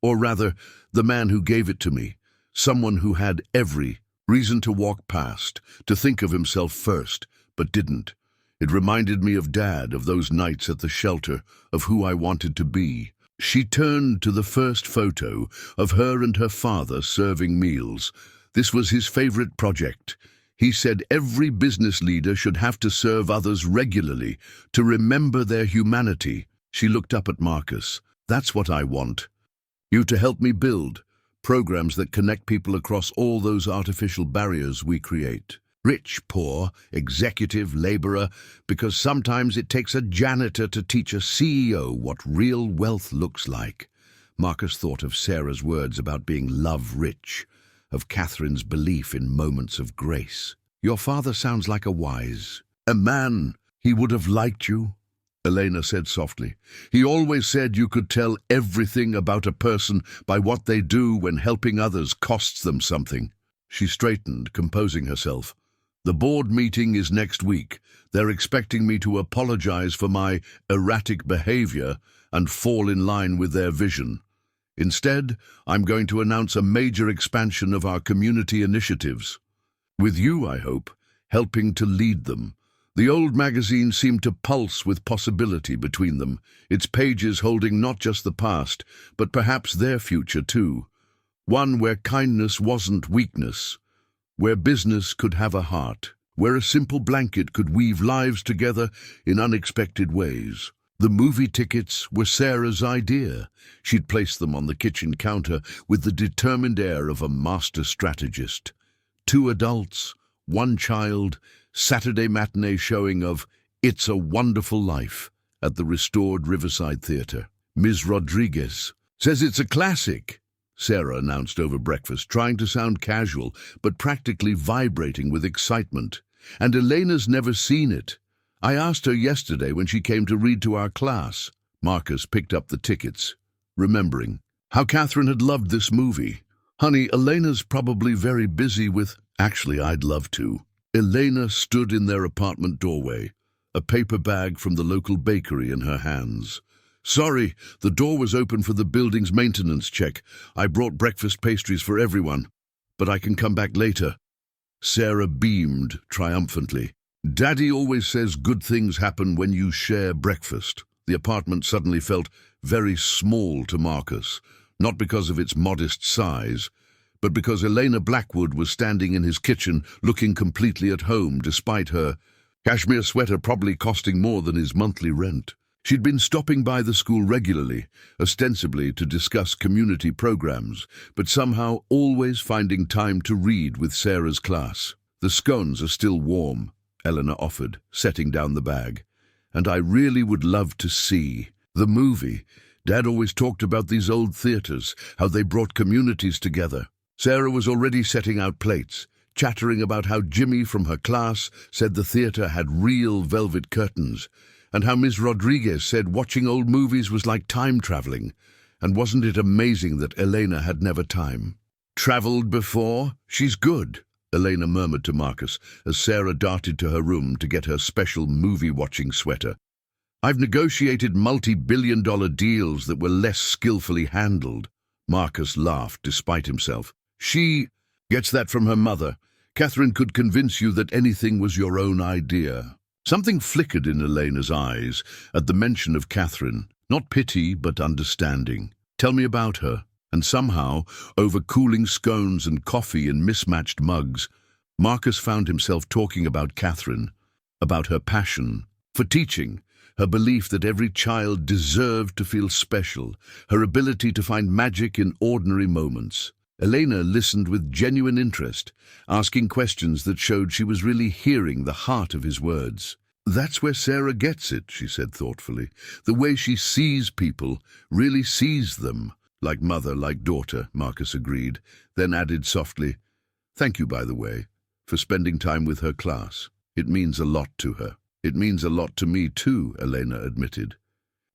"Or rather, the man who gave it to me, someone who had every reason to walk past, to think of himself first, but didn't. It reminded me of Dad, of those nights at the shelter, of who I wanted to be." She turned to the first photo of her and her father serving meals. This was his favorite project. He said every business leader should have to serve others regularly, to remember their humanity. She looked up at Marcus. "That's what I want. You to help me build programs that connect people across all those artificial barriers we create. Rich, poor, executive, laborer, because sometimes it takes a janitor to teach a CEO what real wealth looks like." Marcus thought of Sarah's words about being love-rich, of Catherine's belief in moments of grace. "Your father sounds like a man. He would have liked you," Elena said softly. "He always said you could tell everything about a person by what they do when helping others costs them something." She straightened, composing herself. "The board meeting is next week. They're expecting me to apologize for my erratic behavior and fall in line with their vision. Instead, I'm going to announce a major expansion of our community initiatives. With you, I hope, helping to lead them." The old magazine seemed to pulse with possibility between them, its pages holding not just the past, but perhaps their future too. One where kindness wasn't weakness, where business could have a heart, where a simple blanket could weave lives together in unexpected ways. The movie tickets were Sarah's idea. She'd placed them on the kitchen counter with the determined air of a master strategist. 2 adults, 1 child, Saturday matinee showing of It's a Wonderful Life at the restored Riverside Theatre. "Ms. Rodriguez says it's a classic," Sarah announced over breakfast, trying to sound casual but practically vibrating with excitement. "And Elena's never seen it. I asked her yesterday when she came to read to our class." Marcus picked up the tickets, remembering how Catherine had loved this movie. "Honey, Elena's probably very busy with—" "Actually, I'd love to." Elena stood in their apartment doorway, a paper bag from the local bakery in her hands. "Sorry, the door was open for the building's maintenance check. I brought breakfast pastries for everyone, but I can come back later." Sarah beamed triumphantly. "Daddy always says good things happen when you share breakfast." The apartment suddenly felt very small to Marcus, not because of its modest size, but because Elena Blackwood was standing in his kitchen looking completely at home despite her cashmere sweater probably costing more than his monthly rent. She'd been stopping by the school regularly, ostensibly to discuss community programs, but somehow always finding time to read with Sarah's class. "The scones are still warm," Eleanor offered, setting down the bag. "And I really would love to see the movie. Dad always talked about these old theaters, how they brought communities together." Sarah was already setting out plates, chattering about how Jimmy from her class said the theater had real velvet curtains, and how Ms. Rodriguez said watching old movies was like time traveling. And wasn't it amazing that Elena had never time? "Traveled before? She's good," Elena murmured to Marcus as Sarah darted to her room to get her special movie-watching sweater. "I've negotiated multi-billion-dollar deals that were less skillfully handled." Marcus laughed despite himself. "She gets that from her mother. Catherine could convince you that anything was your own idea." Something flickered in Elena's eyes at the mention of Catherine, not pity but understanding. "Tell me about her." And somehow, over cooling scones and coffee in mismatched mugs, Marcus found himself talking about Catherine, about her passion for teaching, her belief that every child deserved to feel special, her ability to find magic in ordinary moments. Elena listened with genuine interest, asking questions that showed she was really hearing the heart of his words. "That's where Sarah gets it," she said thoughtfully. "The way she sees people, really sees them." "Like mother, like daughter," Marcus agreed, then added softly, "Thank you, by the way, for spending time with her class. It means a lot to her." "It means a lot to me too," Elena admitted.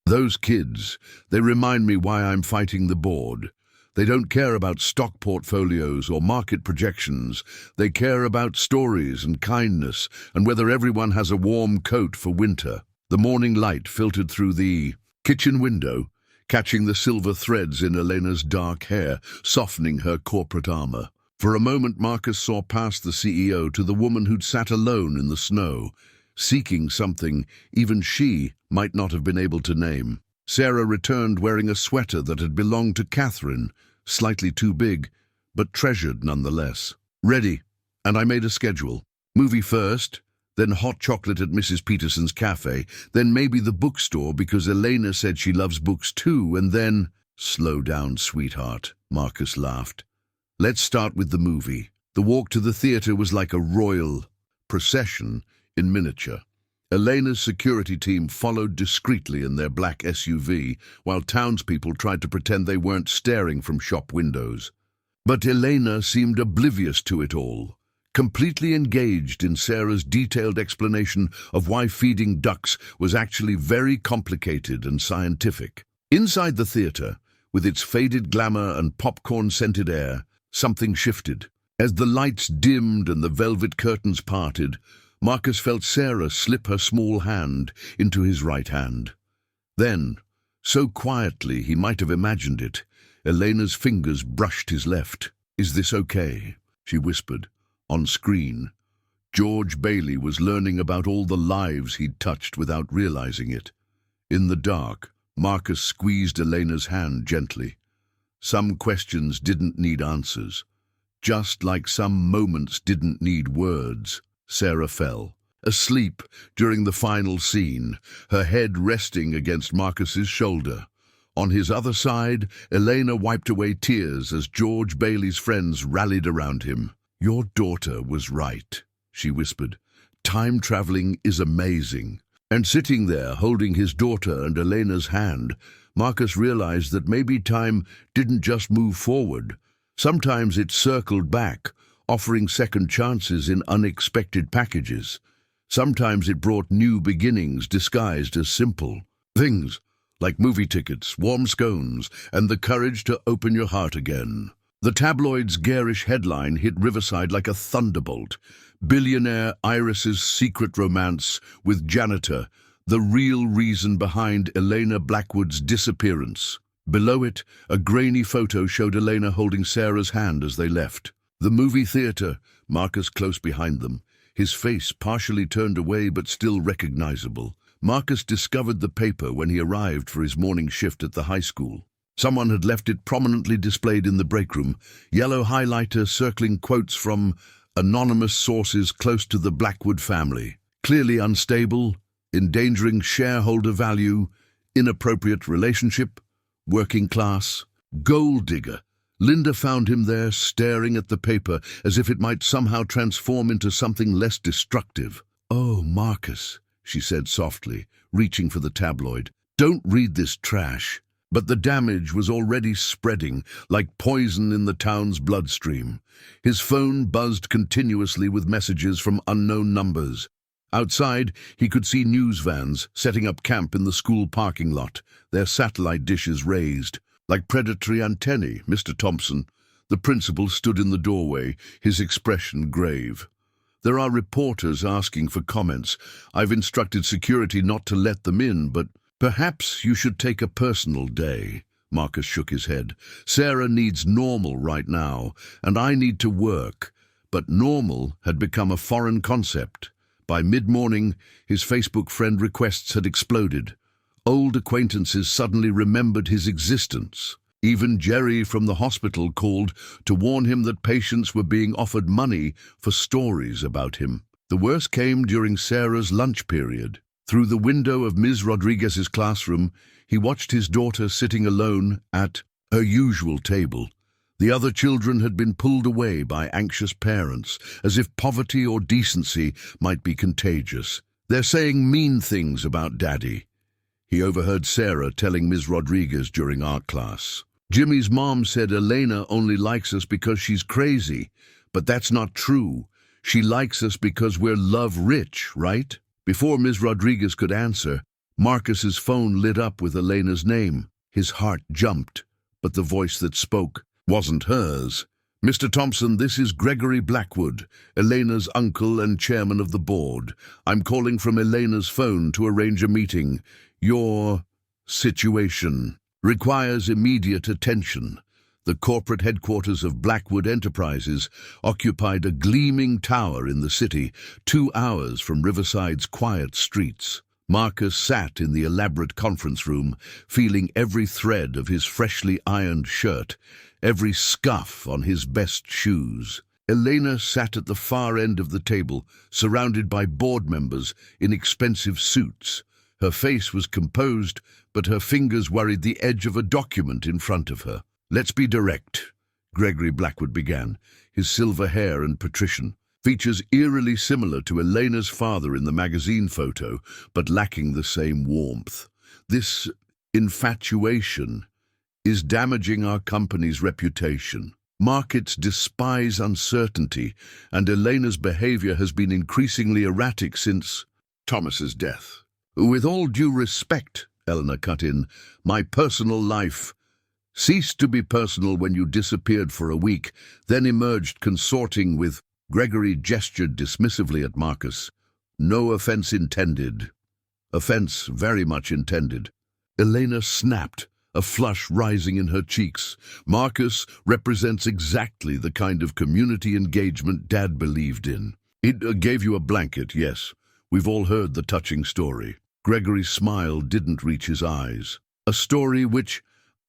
"Those kids, they remind me why I'm fighting the board. They don't care about stock portfolios or market projections. They care about stories and kindness and whether everyone has a warm coat for winter." The morning light filtered through the kitchen window, catching the silver threads in Elena's dark hair, softening her corporate armor. For a moment Marcus saw past the CEO to the woman who'd sat alone in the snow, seeking something even she might not have been able to name. Sarah returned wearing a sweater that had belonged to Catherine, slightly too big, but treasured nonetheless. "Ready, and I made a schedule. Movie first, then hot chocolate at Mrs. Peterson's cafe, then maybe the bookstore because Elena said she loves books too, and then—" "Slow down, sweetheart," Marcus laughed. "Let's start with the movie." The walk to the theater was like a royal procession in miniature. Elena's security team followed discreetly in their black SUV, while townspeople tried to pretend they weren't staring from shop windows. But Elena seemed oblivious to it all, completely engaged in Sarah's detailed explanation of why feeding ducks was actually very complicated and scientific. Inside the theater, with its faded glamour and popcorn-scented air, something shifted. As the lights dimmed and the velvet curtains parted, Marcus felt Sarah slip her small hand into his right hand. Then, so quietly he might have imagined it, Elena's fingers brushed his left. "Is this okay?" she whispered. On screen, George Bailey was learning about all the lives he'd touched without realizing it. In the dark, Marcus squeezed Elena's hand gently. Some questions didn't need answers, just like some moments didn't need words. Sarah fell, asleep during the final scene, her head resting against Marcus's shoulder. On his other side, Elena wiped away tears as George Bailey's friends rallied around him. "Your daughter was right," she whispered. "Time traveling is amazing." And sitting there, holding his daughter and Elena's hand, Marcus realized that maybe time didn't just move forward. Sometimes it circled back, offering second chances in unexpected packages. Sometimes it brought new beginnings disguised as simple things, like movie tickets, warm scones, and the courage to open your heart again. The tabloid's garish headline hit Riverside like a thunderbolt. "Billionaire Iris's secret romance with janitor, the real reason behind Elena Blackwood's disappearance." Below it, a grainy photo showed Elena holding Sarah's hand as they left. The movie theater, Marcus close behind them, his face partially turned away but still recognizable. Marcus discovered the paper when he arrived for his morning shift at the high school. Someone had left it prominently displayed in the break room, yellow highlighter circling quotes from anonymous sources close to the Blackwood family. "Clearly unstable, endangering shareholder value, inappropriate relationship, working class, gold digger." Linda found him there, staring at the paper as if it might somehow transform into something less destructive. "Oh, Marcus," she said softly, reaching for the tabloid. "Don't read this trash." But the damage was already spreading, like poison in the town's bloodstream. His phone buzzed continuously with messages from unknown numbers. Outside, he could see news vans setting up camp in the school parking lot, their satellite dishes raised. Like predatory antennae, Mr. Thompson, the principal, stood in the doorway, his expression grave. "There are reporters asking for comments. I've instructed security not to let them in, but perhaps you should take a personal day." Marcus shook his head. "Sarah needs normal right now, and I need to work." But normal had become a foreign concept. By mid-morning, his Facebook friend requests had exploded. Old acquaintances suddenly remembered his existence. Even Jerry from the hospital called to warn him that patients were being offered money for stories about him. The worst came during Sarah's lunch period. Through the window of Ms. Rodriguez's classroom, he watched his daughter sitting alone at her usual table. The other children had been pulled away by anxious parents, as if poverty or decency might be contagious. "They're saying mean things about Daddy," he overheard Sarah telling Ms. Rodriguez during art class. "Jimmy's mom said Elena only likes us because she's crazy, but that's not true. She likes us because we're love-rich, right?" Before Ms. Rodriguez could answer, Marcus's phone lit up with Elena's name. His heart jumped, but the voice that spoke wasn't hers. "Mr. Thompson, this is Gregory Blackwood, Elena's uncle and chairman of the board. I'm calling from Elena's phone to arrange a meeting. Your situation requires immediate attention." The corporate headquarters of Blackwood Enterprises occupied a gleaming tower in the city, 2 hours from Riverside's quiet streets. Marcus sat in the elaborate conference room, feeling every thread of his freshly ironed shirt, every scuff on his best shoes. Elena sat at the far end of the table, surrounded by board members in expensive suits. Her face was composed, but her fingers worried the edge of a document in front of her. "Let's be direct," Gregory Blackwood began, his silver hair and patrician, features eerily similar to Elena's father in the magazine photo, but lacking the same warmth. "This infatuation is damaging our company's reputation. Markets despise uncertainty, and Elena's behavior has been increasingly erratic since Thomas's death." "With all due respect," Eleanor cut in, "my personal life ceased to be personal when you disappeared for a week, then emerged consorting with—" Gregory gestured dismissively at Marcus. "No offense intended." "Offense very much intended." Elena snapped, a flush rising in her cheeks. Marcus represents exactly the kind of community engagement Dad believed in. "It gave you a blanket, yes. We've all heard the touching story." Gregory's smile didn't reach his eyes. "A story which,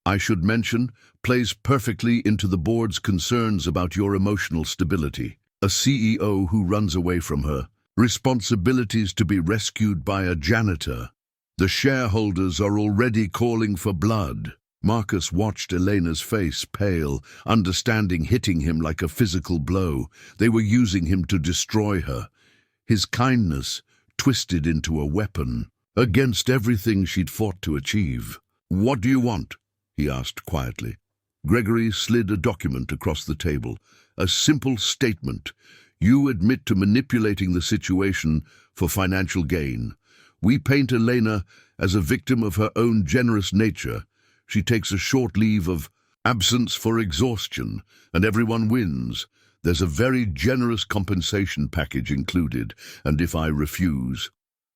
I should mention, plays perfectly into the board's concerns about your emotional stability. A CEO who runs away from her, responsibilities to be rescued by a janitor. The shareholders are already calling for blood." Marcus watched Elena's face pale, understanding hitting him like a physical blow. They were using him to destroy her. His kindness twisted into a weapon against everything she'd fought to achieve. "What do you want?" he asked quietly. Gregory slid a document across the table. "A simple statement. You admit to manipulating the situation for financial gain. We paint Elena as a victim of her own generous nature. She takes a short leave of absence for exhaustion, and everyone wins. There's a very generous compensation package included, and if I refuse,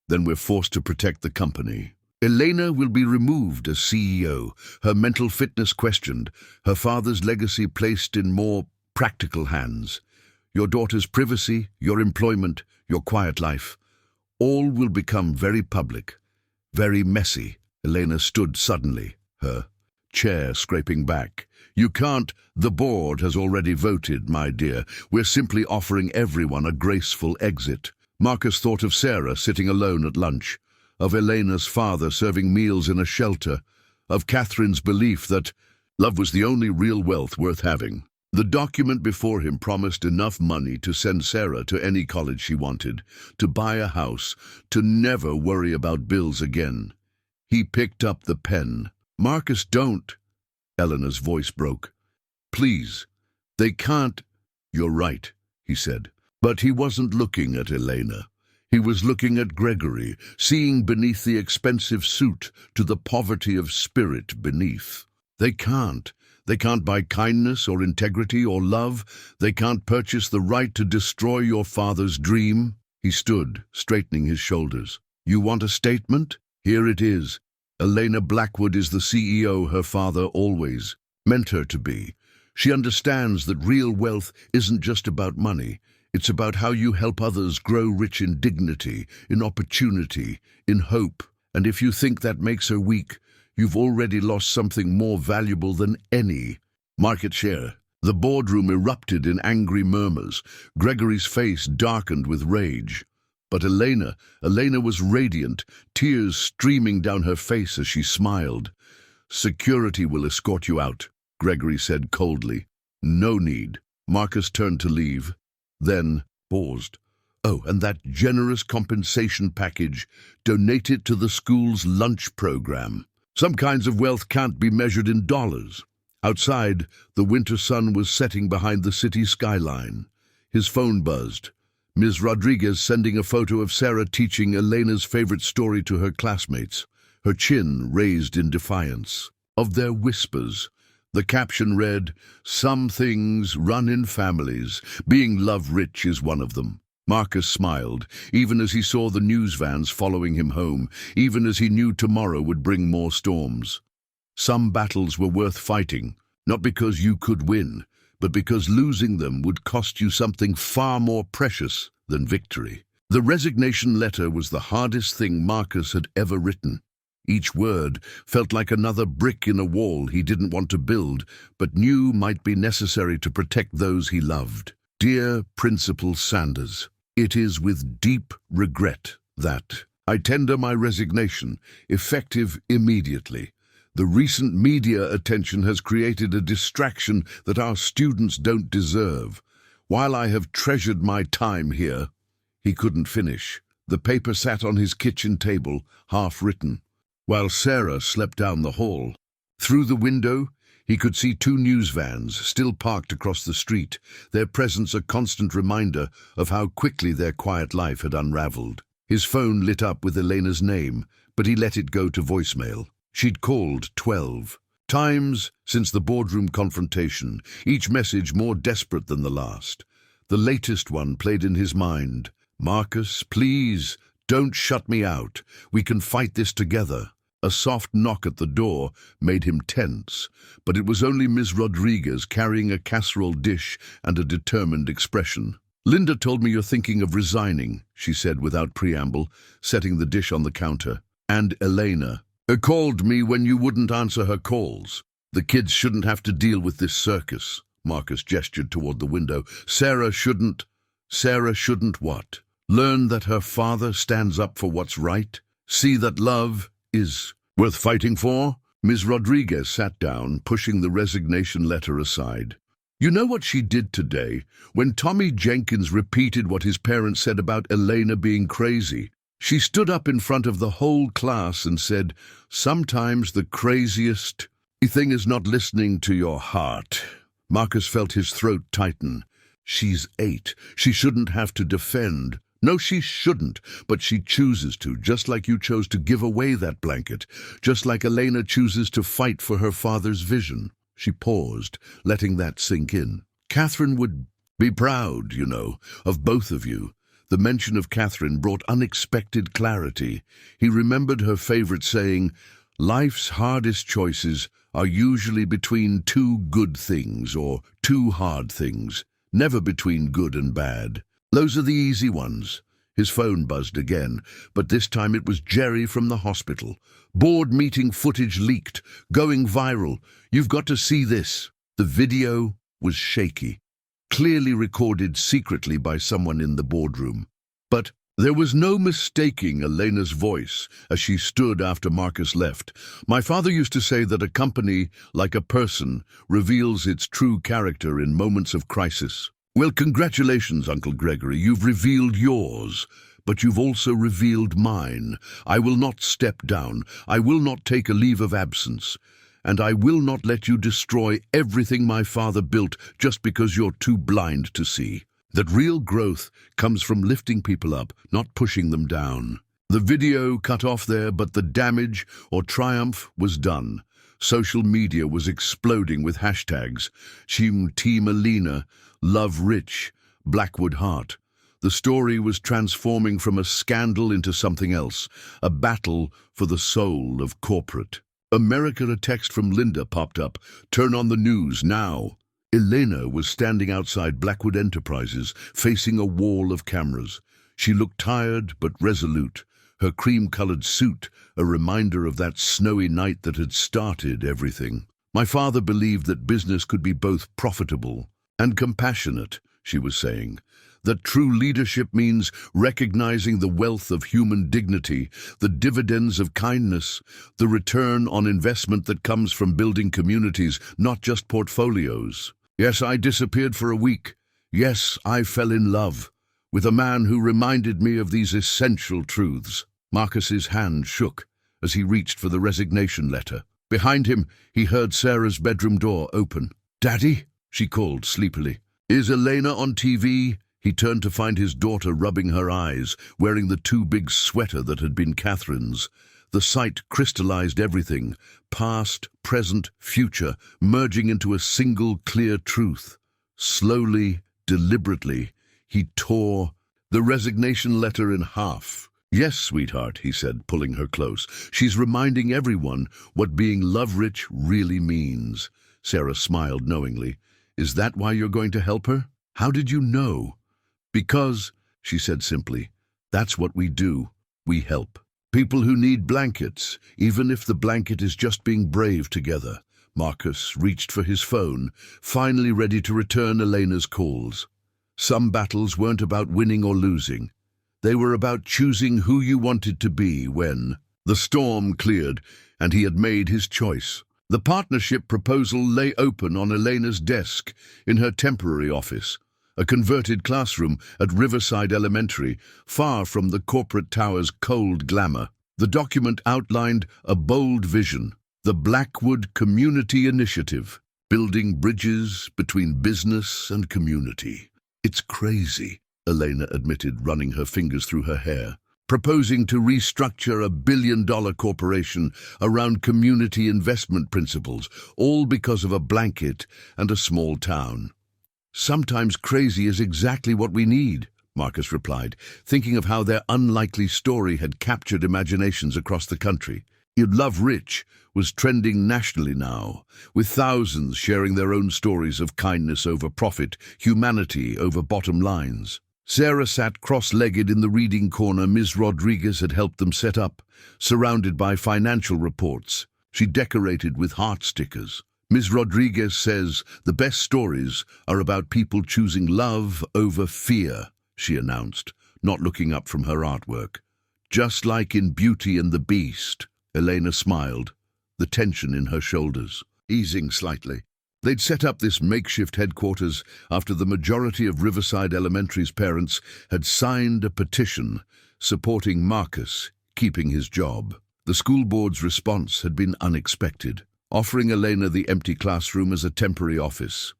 then we're forced to protect the company. Elena will be removed as CEO, her mental fitness questioned, her father's legacy placed in more practical hands. Your daughter's privacy, your employment, your quiet life, all will become very public, very messy." Elena stood suddenly, her chair scraping back. "You can't. The board has already voted, my dear. We're simply offering everyone a graceful exit." Marcus thought of Sarah sitting alone at lunch, of Elena's father serving meals in a shelter, of Catherine's belief that love was the only real wealth worth having. The document before him promised enough money to send Sarah to any college she wanted, to buy a house, to never worry about bills again. He picked up the pen. "Marcus, don't." Eleanor's voice broke. "Please, they can't." "You're right," he said. But he wasn't looking at Elena. He was looking at Gregory, seeing beneath the expensive suit to the poverty of spirit beneath. "They can't. They can't buy kindness or integrity or love. They can't purchase the right to destroy your father's dream." He stood, straightening his shoulders. "You want a statement? Here it is. Elena Blackwood is the CEO her father always meant her to be. She understands that real wealth isn't just about money. It's about how you help others grow rich in dignity, in opportunity, in hope. And if you think that makes her weak, You've already lost something more valuable than any market share. The boardroom erupted in angry murmurs. Gregory's face darkened with rage. But Elena was radiant, tears streaming down her face as she smiled. "Security will escort you out," Gregory said coldly. "No need." Marcus turned to leave, then paused. "Oh, and that generous compensation package, donate it to the school's lunch program. Some kinds of wealth can't be measured in dollars." Outside, the winter sun was setting behind the city skyline. His phone buzzed. Ms. Rodriguez sending a photo of Sarah teaching Elena's favorite story to her classmates, her chin raised in defiance of their whispers. The caption read, "Some things run in families. Being love-rich is one of them." Marcus smiled, even as he saw the news vans following him home, even as he knew tomorrow would bring more storms. Some battles were worth fighting, not because you could win, but because losing them would cost you something far more precious than victory. The resignation letter was the hardest thing Marcus had ever written. Each word felt like another brick in a wall he didn't want to build, but knew might be necessary to protect those he loved. "Dear Principal Sanders, it is with deep regret that I tender my resignation, effective immediately. The recent media attention has created a distraction that our students don't deserve. While I have treasured my time here—" He couldn't finish. The paper sat on his kitchen table, half-written, while Sarah slept down the hall. Through the window, he could see 2 news vans still parked across the street, their presence a constant reminder of how quickly their quiet life had unraveled. His phone lit up with Elena's name, but he let it go to voicemail. She'd called 12 times since the boardroom confrontation, each message more desperate than the last. The latest one played in his mind. "Marcus, please, don't shut me out. We can fight this together." A soft knock at the door made him tense, but it was only Ms. Rodriguez carrying a casserole dish and a determined expression. "Linda told me you're thinking of resigning," she said without preamble, setting the dish on the counter. "And Elena called me when you wouldn't answer her calls. The kids shouldn't have to deal with this circus." Marcus gestured toward the window. Sarah shouldn't what? Learn that her father stands up for what's right? See that love is worth fighting for?" Ms. Rodriguez sat down, pushing the resignation letter aside. "You know what she did today? When Tommy Jenkins repeated what his parents said about Elena being crazy, she stood up in front of the whole class and said, 'Sometimes the craziest thing is not listening to your heart.'" Marcus felt his throat tighten. "She's 8. She shouldn't have to defend." "No, she shouldn't, but she chooses to, just like you chose to give away that blanket, just like Elena chooses to fight for her father's vision." She paused, letting that sink in. "Catherine would be proud, you know, of both of you." The mention of Catherine brought unexpected clarity. He remembered her favorite saying, "Life's hardest choices are usually between 2 good things or 2 hard things, never between good and bad. Those are the easy ones." His phone buzzed again, but this time it was Jerry from the hospital. "Board meeting footage leaked, going viral. You've got to see this." The video was shaky, clearly recorded secretly by someone in the boardroom. But there was no mistaking Elena's voice as she stood after Marcus left. "My father used to say that a company, like a person, reveals its true character in moments of crisis. Well, congratulations, Uncle Gregory. You've revealed yours, but you've also revealed mine. I will not step down. I will not take a leave of absence. And I will not let you destroy everything my father built just because you're too blind to see. That real growth comes from lifting people up, not pushing them down." The video cut off there, but the damage or triumph was done. Social media was exploding with hashtags. Team Elena, Love Rich, Blackwood Heart. The story was transforming from a scandal into something else, a battle for the soul of corporate. A text from Linda popped up. "Turn on the news now." Elena was standing outside Blackwood Enterprises, facing a wall of cameras. She looked tired but resolute, her cream-colored suit a reminder of that snowy night that had started everything. "My father believed that business could be both profitable and compassionate," she was saying. "That true leadership means recognizing the wealth of human dignity, the dividends of kindness, the return on investment that comes from building communities, not just portfolios. Yes, I disappeared for a week. Yes, I fell in love with a man who reminded me of these essential truths." Marcus's hand shook as he reached for the resignation letter. Behind him, he heard Sarah's bedroom door open. "Daddy?" she called sleepily. "Is Elena on TV?" He turned to find his daughter rubbing her eyes, wearing the too big sweater that had been Catherine's. The sight crystallized everything, past, present, future, merging into a single clear truth. Slowly, deliberately, he tore the resignation letter in half. "Yes, sweetheart," he said, pulling her close. "She's reminding everyone what being love-rich really means." Sarah smiled knowingly. "Is that why you're going to help her?" "How did you know?" "Because," she said simply, "that's what we do. We help. People who need blankets, even if the blanket is just being brave together." Marcus reached for his phone, finally ready to return Elena's calls. Some battles weren't about winning or losing. They were about choosing who you wanted to be when the storm cleared and he had made his choice. The partnership proposal lay open on Elena's desk in her temporary office, a converted classroom at Riverside Elementary, far from the corporate tower's cold glamour. The document outlined a bold vision: the Blackwood Community Initiative, building bridges between business and community. "It's crazy," Elena admitted, running her fingers through her hair. "Proposing to restructure a billion-dollar corporation around community investment principles, all because of a blanket and a small town." "Sometimes crazy is exactly what we need," Marcus replied, thinking of how their unlikely story had captured imaginations across the country. "You'd Love Rich" was trending nationally now, with thousands sharing their own stories of kindness over profit, humanity over bottom lines. Sarah sat cross-legged in the reading corner Ms. Rodriguez had helped them set up, surrounded by financial reports. She decorated with heart stickers. "Ms. Rodriguez says the best stories are about people choosing love over fear," she announced, not looking up from her artwork. "Just like in Beauty and the Beast." Elena smiled, the tension in her shoulders easing slightly. They'd set up this makeshift headquarters after the majority of Riverside Elementary's parents had signed a petition supporting Marcus keeping his job. The school board's response had been unexpected, offering Elena the empty classroom as a temporary office,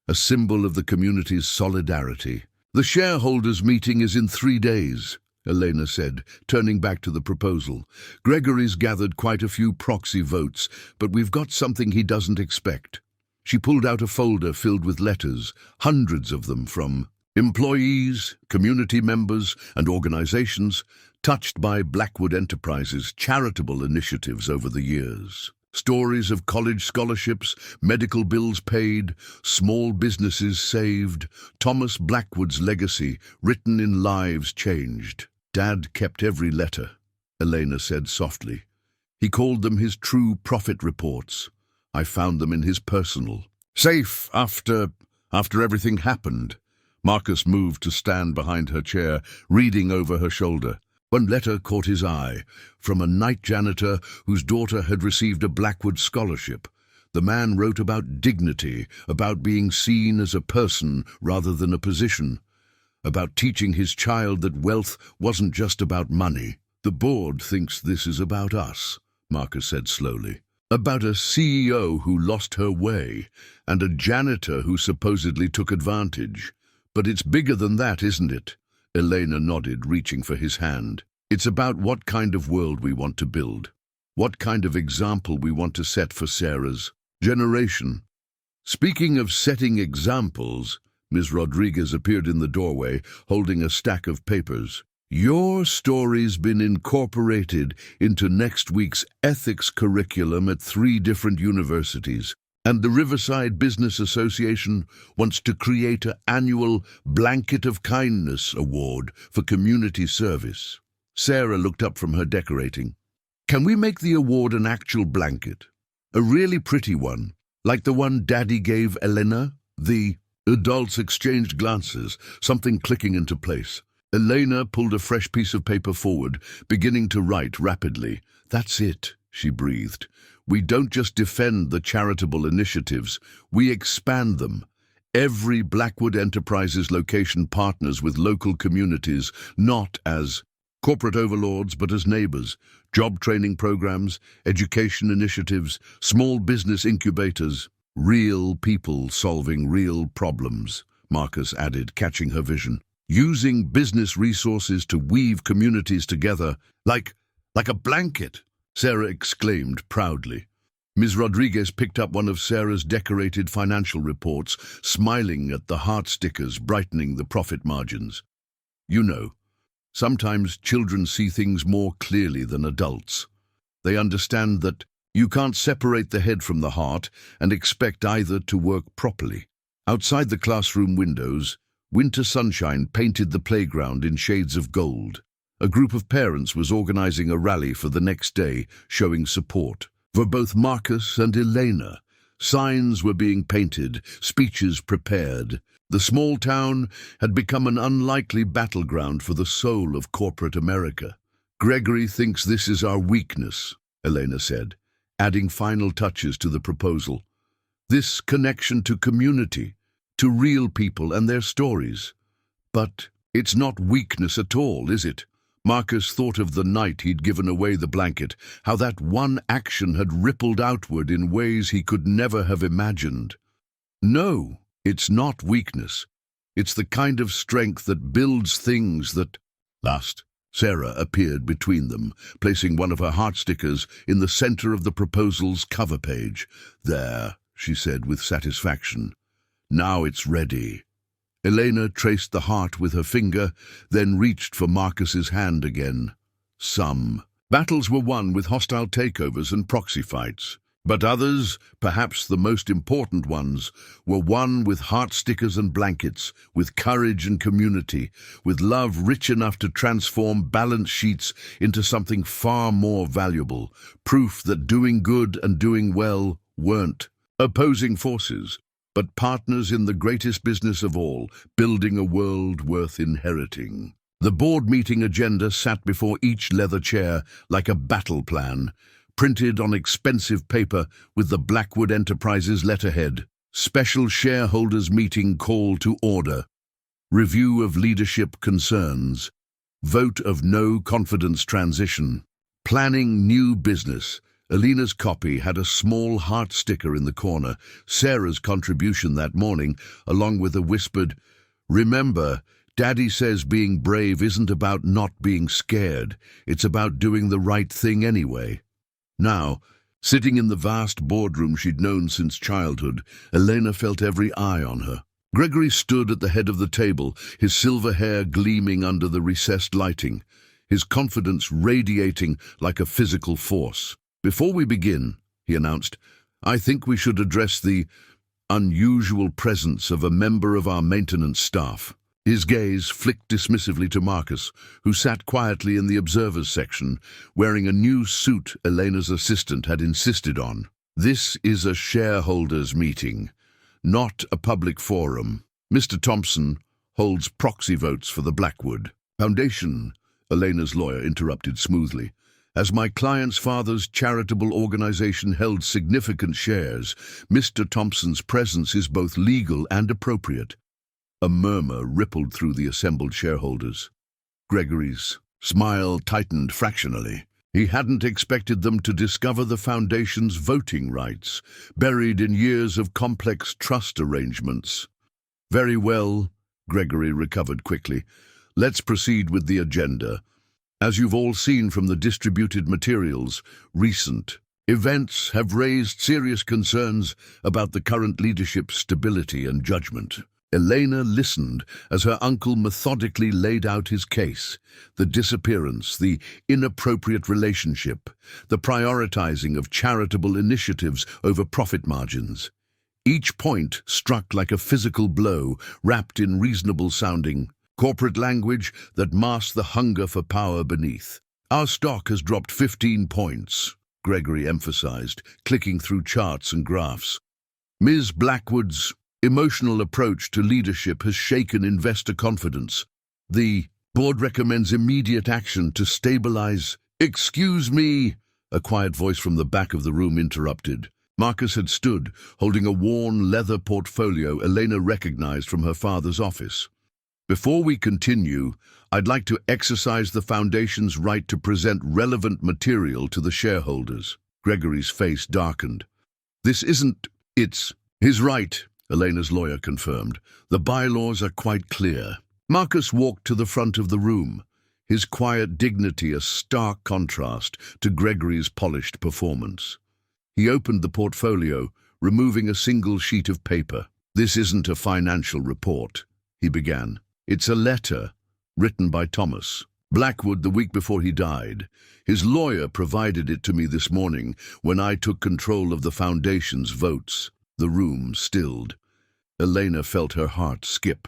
a symbol of the community's solidarity. "The shareholders' meeting is in 3 days," Elena said, turning back to the proposal. "Gregory's gathered quite a few proxy votes, but we've got something he doesn't expect." She pulled out a folder filled with letters, hundreds of them from employees, community members, and organizations touched by Blackwood Enterprises' charitable initiatives over the years. Stories of college scholarships, medical bills paid, small businesses saved, Thomas Blackwood's legacy written in lives changed. "Dad kept every letter," Elena said softly. "He called them his true profit reports. I found them in his personal safe after everything happened." Marcus moved to stand behind her chair, reading over her shoulder. One letter caught his eye, from a night janitor whose daughter had received a Blackwood scholarship. The man wrote about dignity, about being seen as a person rather than a position, about teaching his child that wealth wasn't just about money. "The board thinks this is about us," Marcus said slowly. "About a CEO who lost her way and a janitor who supposedly took advantage. But it's bigger than that, isn't it?" Elena nodded, reaching for his hand. "It's about what kind of world we want to build, what kind of example we want to set for Sarah's generation." "Speaking of setting examples," Ms. Rodriguez appeared in the doorway, holding a stack of papers. "Your story's been incorporated into next week's ethics curriculum at 3 different universities. And the Riverside Business Association wants to create an annual Blanket of Kindness award for community service." Sarah looked up from her decorating. Can we make the award an actual blanket? A really pretty one, like the one Daddy gave Elena? The adults exchanged glances, something clicking into place. Elena pulled a fresh piece of paper forward, beginning to write rapidly. That's it, she breathed. We don't just defend the charitable initiatives, we expand them. Every Blackwood Enterprises location partners with local communities, not as corporate overlords, but as neighbors. Job training programs, education initiatives, small business incubators. Real people solving real problems, Marcus added, catching her vision. Using business resources to weave communities together, like a blanket, Sarah exclaimed proudly. Ms. Rodriguez picked up one of Sarah's decorated financial reports, smiling at the heart stickers brightening the profit margins. You know, sometimes children see things more clearly than adults. They understand that you can't separate the head from the heart and expect either to work properly. Outside the classroom windows, winter sunshine painted the playground in shades of gold. A group of parents was organizing a rally for the next day, showing support. For both Marcus and Elena, signs were being painted, speeches prepared. The small town had become an unlikely battleground for the soul of corporate America. Gregory thinks this is our weakness, Elena said, adding final touches to the proposal. This connection to community, to real people and their stories. But it's not weakness at all, is it? Marcus thought of the night he'd given away the blanket, how that one action had rippled outward in ways he could never have imagined. No, it's not weakness. It's the kind of strength that builds things that last. Sarah appeared between them, placing one of her heart stickers in the center of the proposal's cover page. There, she said with satisfaction. Now it's ready. Elena traced the heart with her finger, then reached for Marcus's hand again. Some battles were won with hostile takeovers and proxy fights, but others, perhaps the most important ones, were won with heart stickers and blankets, with courage and community, with love rich enough to transform balance sheets into something far more valuable, proof that doing good and doing well weren't opposing forces, but partners in the greatest business of all, building a world worth inheriting. The board meeting agenda sat before each leather chair like a battle plan, printed on expensive paper with the Blackwood Enterprises letterhead. Special shareholders meeting call to order. Review of leadership concerns. Vote of no confidence transition. Planning new business. Elena's copy had a small heart sticker in the corner, Sarah's contribution that morning, along with a whispered, "Remember, Daddy says being brave isn't about not being scared, it's about doing the right thing anyway." Now, sitting in the vast boardroom she'd known since childhood, Elena felt every eye on her. Gregory stood at the head of the table, his silver hair gleaming under the recessed lighting, his confidence radiating like a physical force. "Before we begin," he announced, "I think we should address the unusual presence of a member of our maintenance staff." His gaze flicked dismissively to Marcus, who sat quietly in the observers section, wearing a new suit Elena's assistant had insisted on. "This is a shareholders meeting, not a public forum. Mr. Thompson holds proxy votes for the Blackwood Foundation," Elena's lawyer interrupted smoothly. "As my client's father's charitable organization held significant shares, Mr. Thompson's presence is both legal and appropriate." A murmur rippled through the assembled shareholders. Gregory's smile tightened fractionally. He hadn't expected them to discover the foundation's voting rights, buried in years of complex trust arrangements. "Very well," Gregory recovered quickly. "Let's proceed with the agenda. As you've all seen from the distributed materials, recent events have raised serious concerns about the current leadership's stability and judgment." Elena listened as her uncle methodically laid out his case: the disappearance, the inappropriate relationship, the prioritizing of charitable initiatives over profit margins. Each point struck like a physical blow, wrapped in reasonable-sounding corporate language that masks the hunger for power beneath. Our stock has dropped 15 points, Gregory emphasized, clicking through charts and graphs. Ms. Blackwood's emotional approach to leadership has shaken investor confidence. The board recommends immediate action to stabilize. Excuse me, a quiet voice from the back of the room interrupted. Marcus had stood, holding a worn leather portfolio Elena recognized from her father's office. Before we continue, I'd like to exercise the Foundation's right to present relevant material to the shareholders. Gregory's face darkened. This isn't, He's right, Elena's lawyer confirmed. The bylaws are quite clear. Marcus walked to the front of the room, his quiet dignity a stark contrast to Gregory's polished performance. He opened the portfolio, removing a single sheet of paper. This isn't a financial report, he began. It's a letter written by Thomas Blackwood the week before he died. His lawyer provided it to me this morning when I took control of the Foundation's votes. The room stilled. Elena felt her heart skip.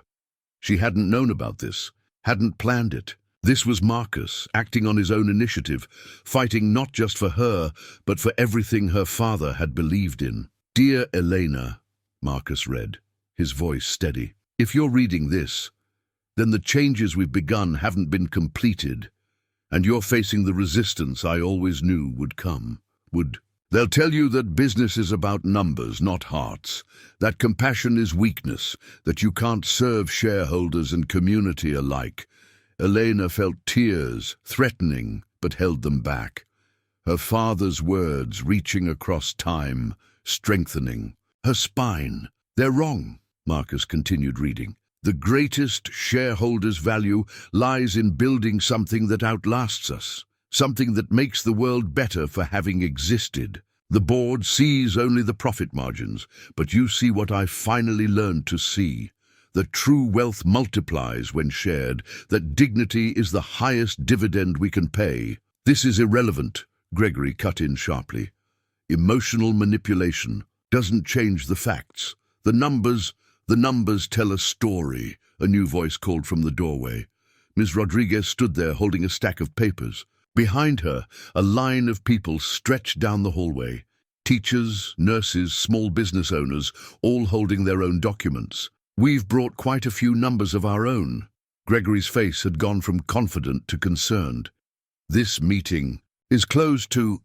She hadn't known about this, hadn't planned it. This was Marcus, acting on his own initiative, fighting not just for her, but for everything her father had believed in. Dear Elena, Marcus read, his voice steady. If you're reading this, then the changes we've begun haven't been completed, and you're facing the resistance I always knew would come. They'll tell you that business is about numbers, not hearts, that compassion is weakness, that you can't serve shareholders and community alike. Elena felt tears, threatening, but held them back. Her father's words reaching across time, strengthening her spine. They're wrong, Marcus continued reading. The greatest shareholders' value lies in building something that outlasts us, something that makes the world better for having existed. The board sees only the profit margins, but you see what I finally learned to see. That true wealth multiplies when shared, that dignity is the highest dividend we can pay. This is irrelevant, Gregory cut in sharply. Emotional manipulation doesn't change the facts. The numbers tell a story, a new voice called from the doorway. Ms. Rodriguez stood there holding a stack of papers. Behind her, a line of people stretched down the hallway. Teachers, nurses, small business owners, all holding their own documents. We've brought quite a few numbers of our own. Gregory's face had gone from confident to concerned. This meeting is closed to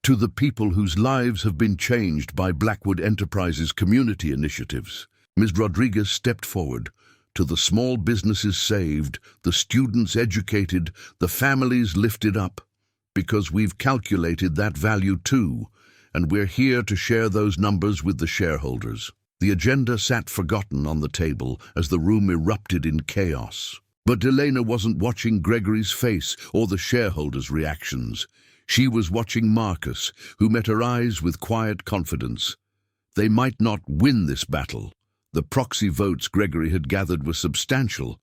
the people whose lives have been changed by Blackwood Enterprises community initiatives. Ms. Rodriguez stepped forward. To the small businesses saved, the students educated, the families lifted up. Because we've calculated that value too, and we're here to share those numbers with the shareholders. The agenda sat forgotten on the table as the room erupted in chaos. But Elena wasn't watching Gregory's face or the shareholders' reactions. She was watching Marcus, who met her eyes with quiet confidence. They might not win this battle. The proxy votes Gregory had gathered were substantial,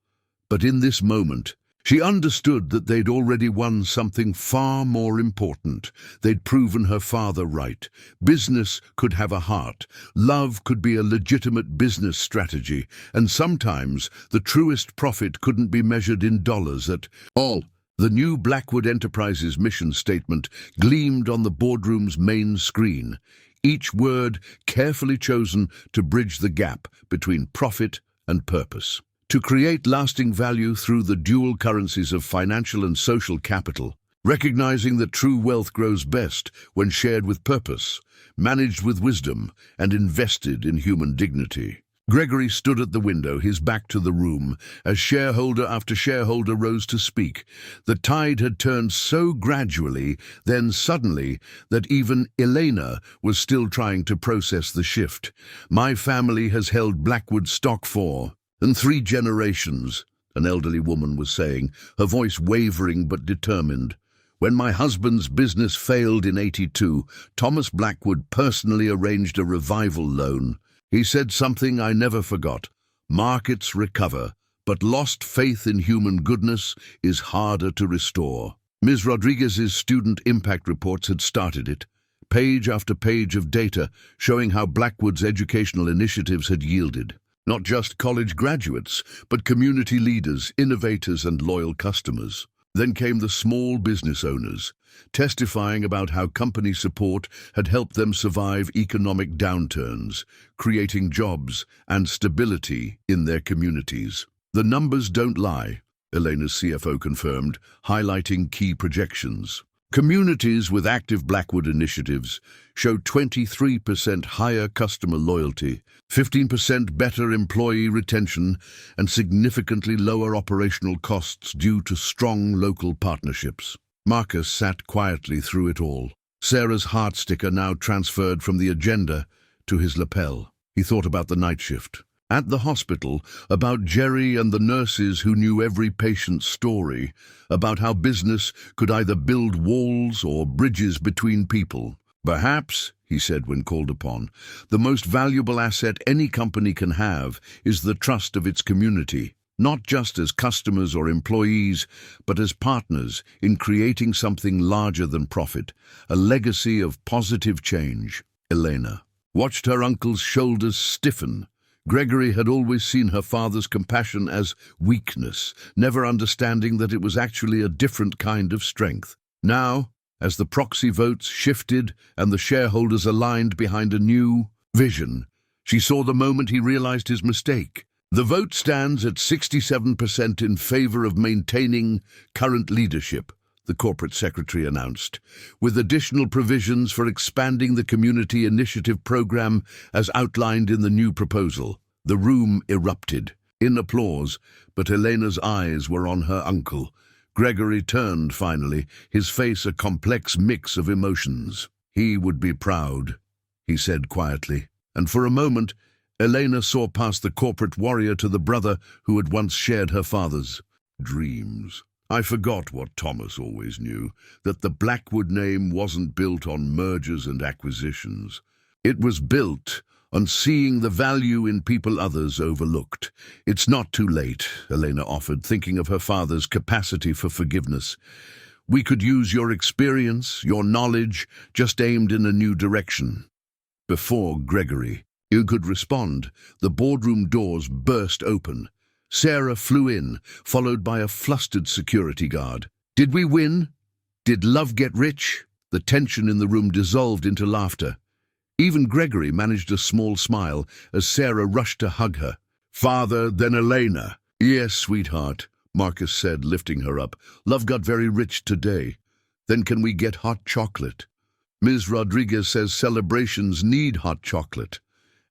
but in this moment, she understood that they'd already won something far more important. They'd proven her father right. Business could have a heart. Love could be a legitimate business strategy. And sometimes the truest profit couldn't be measured in dollars at all. The new Blackwood Enterprises mission statement gleamed on the boardroom's main screen, each word carefully chosen to bridge the gap between profit and purpose. To create lasting value through the dual currencies of financial and social capital, recognizing that true wealth grows best when shared with purpose, managed with wisdom, and invested in human dignity. Gregory stood at the window, his back to the room, as shareholder after shareholder rose to speak. The tide had turned so gradually, then suddenly, that even Elena was still trying to process the shift. My family has held Blackwood stock for 3 generations, an elderly woman was saying, her voice wavering but determined. When my husband's business failed in '82, Thomas Blackwood personally arranged a revival loan. He said something I never forgot. Markets recover, but lost faith in human goodness is harder to restore. Ms. Rodriguez's student impact reports had started it, page after page of data showing how Blackwood's educational initiatives had yielded. Not just college graduates, but community leaders, innovators, and loyal customers. Then came the small business owners, testifying about how company support had helped them survive economic downturns, creating jobs and stability in their communities. The numbers don't lie, Elena's CFO confirmed, highlighting key projections. Communities with active Blackwood initiatives showed 23% higher customer loyalty, 15% better employee retention, and significantly lower operational costs due to strong local partnerships. Marcus sat quietly through it all. Sarah's heart sticker now transferred from the agenda to his lapel. He thought about the night shift at the hospital, about Jerry and the nurses who knew every patient's story, about how business could either build walls or bridges between people. Perhaps, he said when called upon, the most valuable asset any company can have is the trust of its community, not just as customers or employees, but as partners in creating something larger than profit, a legacy of positive change. Elena watched her uncle's shoulders stiffen. Gregory had always seen her father's compassion as weakness, never understanding that it was actually a different kind of strength. Now, as the proxy votes shifted and the shareholders aligned behind a new vision, she saw the moment he realized his mistake. The vote stands at 67% in favor of maintaining current leadership, the corporate secretary announced, with additional provisions for expanding the community initiative program as outlined in the new proposal. The room erupted in applause, but Elena's eyes were on her uncle. Gregory turned finally, his face a complex mix of emotions. He would be proud, he said quietly, and for a moment, Elena saw past the corporate warrior to the brother who had once shared her father's dreams. I forgot what Thomas always knew, that the Blackwood name wasn't built on mergers and acquisitions. It was built on seeing the value in people others overlooked. It's not too late, Elena offered, thinking of her father's capacity for forgiveness. We could use your experience, your knowledge, just aimed in a new direction. Before Gregory could respond, the boardroom doors burst open. Sarah flew in, followed by a flustered security guard. Did we win? Did love get rich? The tension in the room dissolved into laughter. Even Gregory managed a small smile as Sarah rushed to hug her. Father, then Elena. Yes, sweetheart, Marcus said, lifting her up. Love got very rich today. Then can we get hot chocolate? Ms. Rodriguez says celebrations need hot chocolate,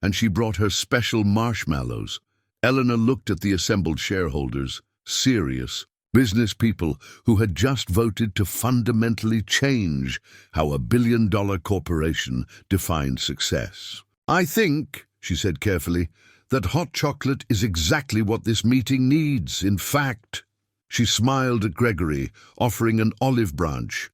and she brought her special marshmallows. Eleanor looked at the assembled shareholders, serious business people who had just voted to fundamentally change how a billion-dollar corporation defined success. I think, she said carefully, that hot chocolate is exactly what this meeting needs. In fact, she smiled at Gregory, offering an olive branch.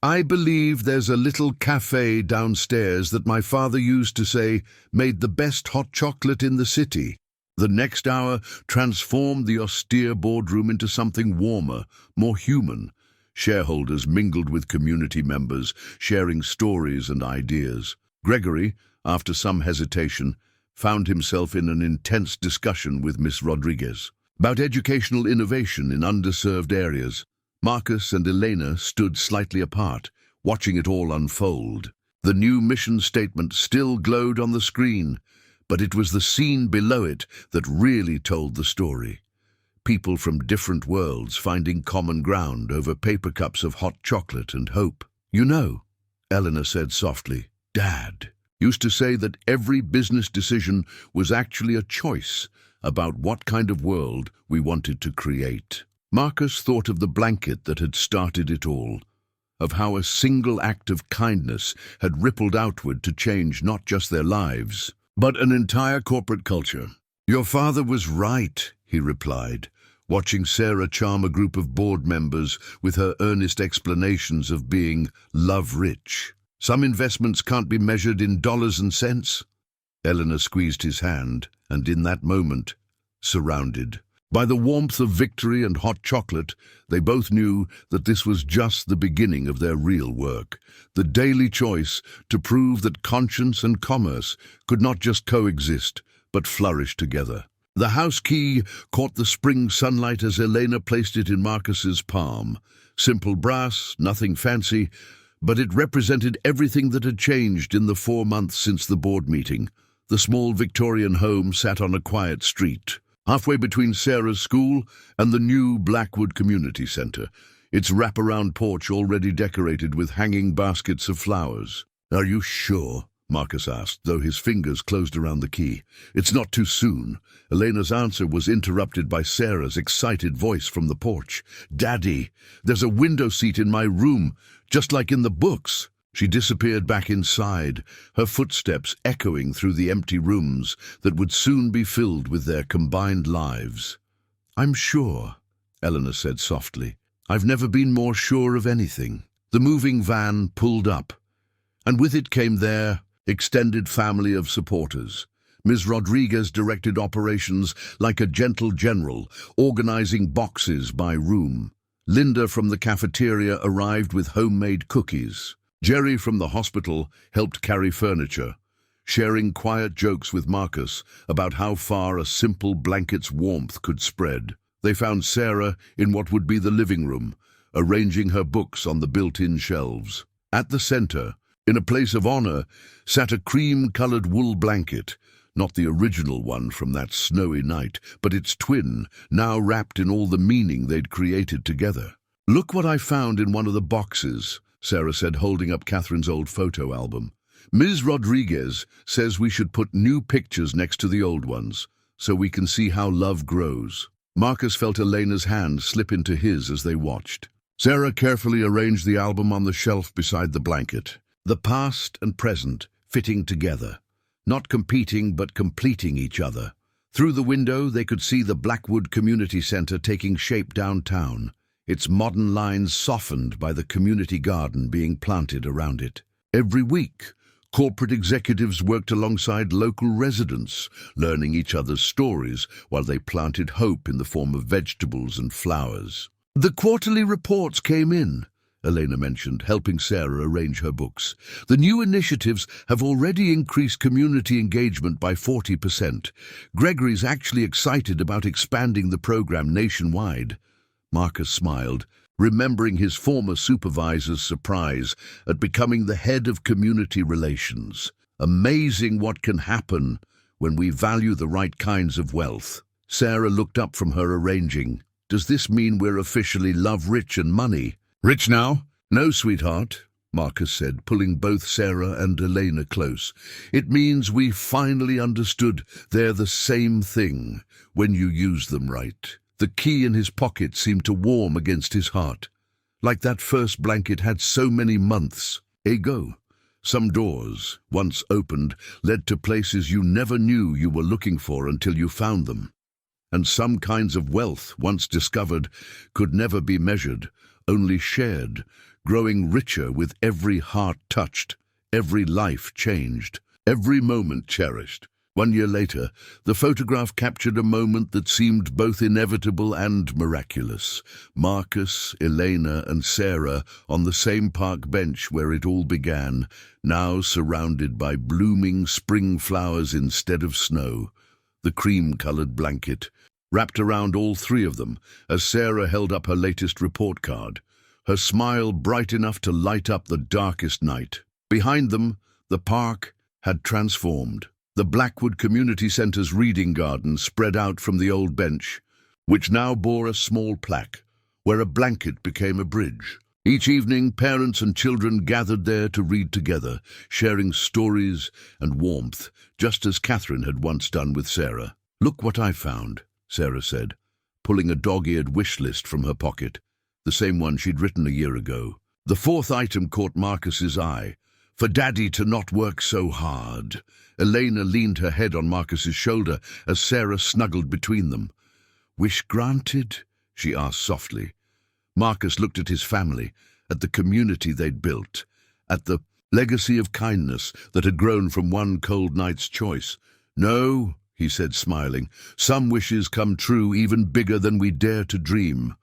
I believe there's a little cafe downstairs that my father used to say made the best hot chocolate in the city. The next hour transformed the austere boardroom into something warmer, more human. Shareholders mingled with community members, sharing stories and ideas. Gregory, after some hesitation, found himself in an intense discussion with Miss Rodriguez about educational innovation in underserved areas. Marcus and Elena stood slightly apart, watching it all unfold. The new mission statement still glowed on the screen, but it was the scene below it that really told the story. People from different worlds finding common ground over paper cups of hot chocolate and hope. You know, Eleanor said softly, Dad used to say that every business decision was actually a choice about what kind of world we wanted to create. Marcus thought of the blanket that had started it all, of how a single act of kindness had rippled outward to change not just their lives, but an entire corporate culture. Your father was right, he replied, watching Sarah charm a group of board members with her earnest explanations of being love-rich. Some investments can't be measured in dollars and cents. Eleanor squeezed his hand, and in that moment, surrounded by the warmth of victory and hot chocolate, they both knew that this was just the beginning of their real work, the daily choice to prove that conscience and commerce could not just coexist, but flourished together. The house key caught the spring sunlight as Elena placed it in Marcus's palm. Simple brass, nothing fancy, but it represented everything that had changed in the 4 months since the board meeting. The small Victorian home sat on a quiet street, halfway between Sarah's school and the new Blackwood Community Centre, its wraparound porch already decorated with hanging baskets of flowers. "Are you sure?" Marcus asked, though his fingers closed around the key. "It's not too soon." Elena's answer was interrupted by Sarah's excited voice from the porch. "Daddy, there's a window seat in my room, just like in the books." She disappeared back inside, her footsteps echoing through the empty rooms that would soon be filled with their combined lives. "I'm sure," Eleanor said softly. "I've never been more sure of anything." The moving van pulled up, and with it came their extended family of supporters. Ms. Rodriguez directed operations like a gentle general, organizing boxes by room. Linda from the cafeteria arrived with homemade cookies. Jerry from the hospital helped carry furniture, sharing quiet jokes with Marcus about how far a simple blanket's warmth could spread. They found Sarah in what would be the living room, arranging her books on the built-in shelves. At the center, in a place of honor, sat a cream-colored wool blanket, not the original one from that snowy night, but its twin, now wrapped in all the meaning they'd created together. "Look what I found in one of the boxes," Sarah said, holding up Catherine's old photo album. "Ms. Rodriguez says we should put new pictures next to the old ones, so we can see how love grows." Marcus felt Elena's hand slip into his as they watched. Sarah carefully arranged the album on the shelf beside the blanket, the past and present fitting together, not competing but completing each other. Through the window they could see the Blackwood Community Centre taking shape downtown, its modern lines softened by the community garden being planted around it. Every week, corporate executives worked alongside local residents, learning each other's stories while they planted hope in the form of vegetables and flowers. "The quarterly reports came in," Elena mentioned, helping Sarah arrange her books. "The new initiatives have already increased community engagement by 40%. Gregory's actually excited about expanding the program nationwide." Marcus smiled, remembering his former supervisor's surprise at becoming the head of community relations. "Amazing what can happen when we value the right kinds of wealth." Sarah looked up from her arranging. "Does this mean we're officially love-rich and money?" "Rich now?" "No, sweetheart," Marcus said, pulling both Sarah and Elena close. "It means we finally understood they're the same thing when you use them right." The key in his pocket seemed to warm against his heart, like that first blanket had so many months ago. Some doors, once opened, led to places you never knew you were looking for until you found them. And some kinds of wealth, once discovered, could never be measured, only shared, growing richer with every heart touched, every life changed, every moment cherished. 1 year later, the photograph captured a moment that seemed both inevitable and miraculous. Marcus, Elena, and Sarah on the same park bench where it all began, now surrounded by blooming spring flowers instead of snow. The cream-colored blanket wrapped around all three of them as Sarah held up her latest report card, her smile bright enough to light up the darkest night. Behind them, the park had transformed. The Blackwood Community Centre's reading garden spread out from the old bench, which now bore a small plaque, where a blanket became a bridge. Each evening, parents and children gathered there to read together, sharing stories and warmth, just as Catherine had once done with Sarah. "Look what I found," Sarah said, pulling a dog-eared wish list from her pocket, the same one she'd written a year ago. The fourth item caught Marcus's eye. "For Daddy to not work so hard." Elena leaned her head on Marcus's shoulder as Sarah snuggled between them. "Wish granted?" she asked softly. Marcus looked at his family, at the community they'd built, at the legacy of kindness that had grown from one cold night's choice. "No," he said, smiling. "Some wishes come true even bigger than we dare to dream."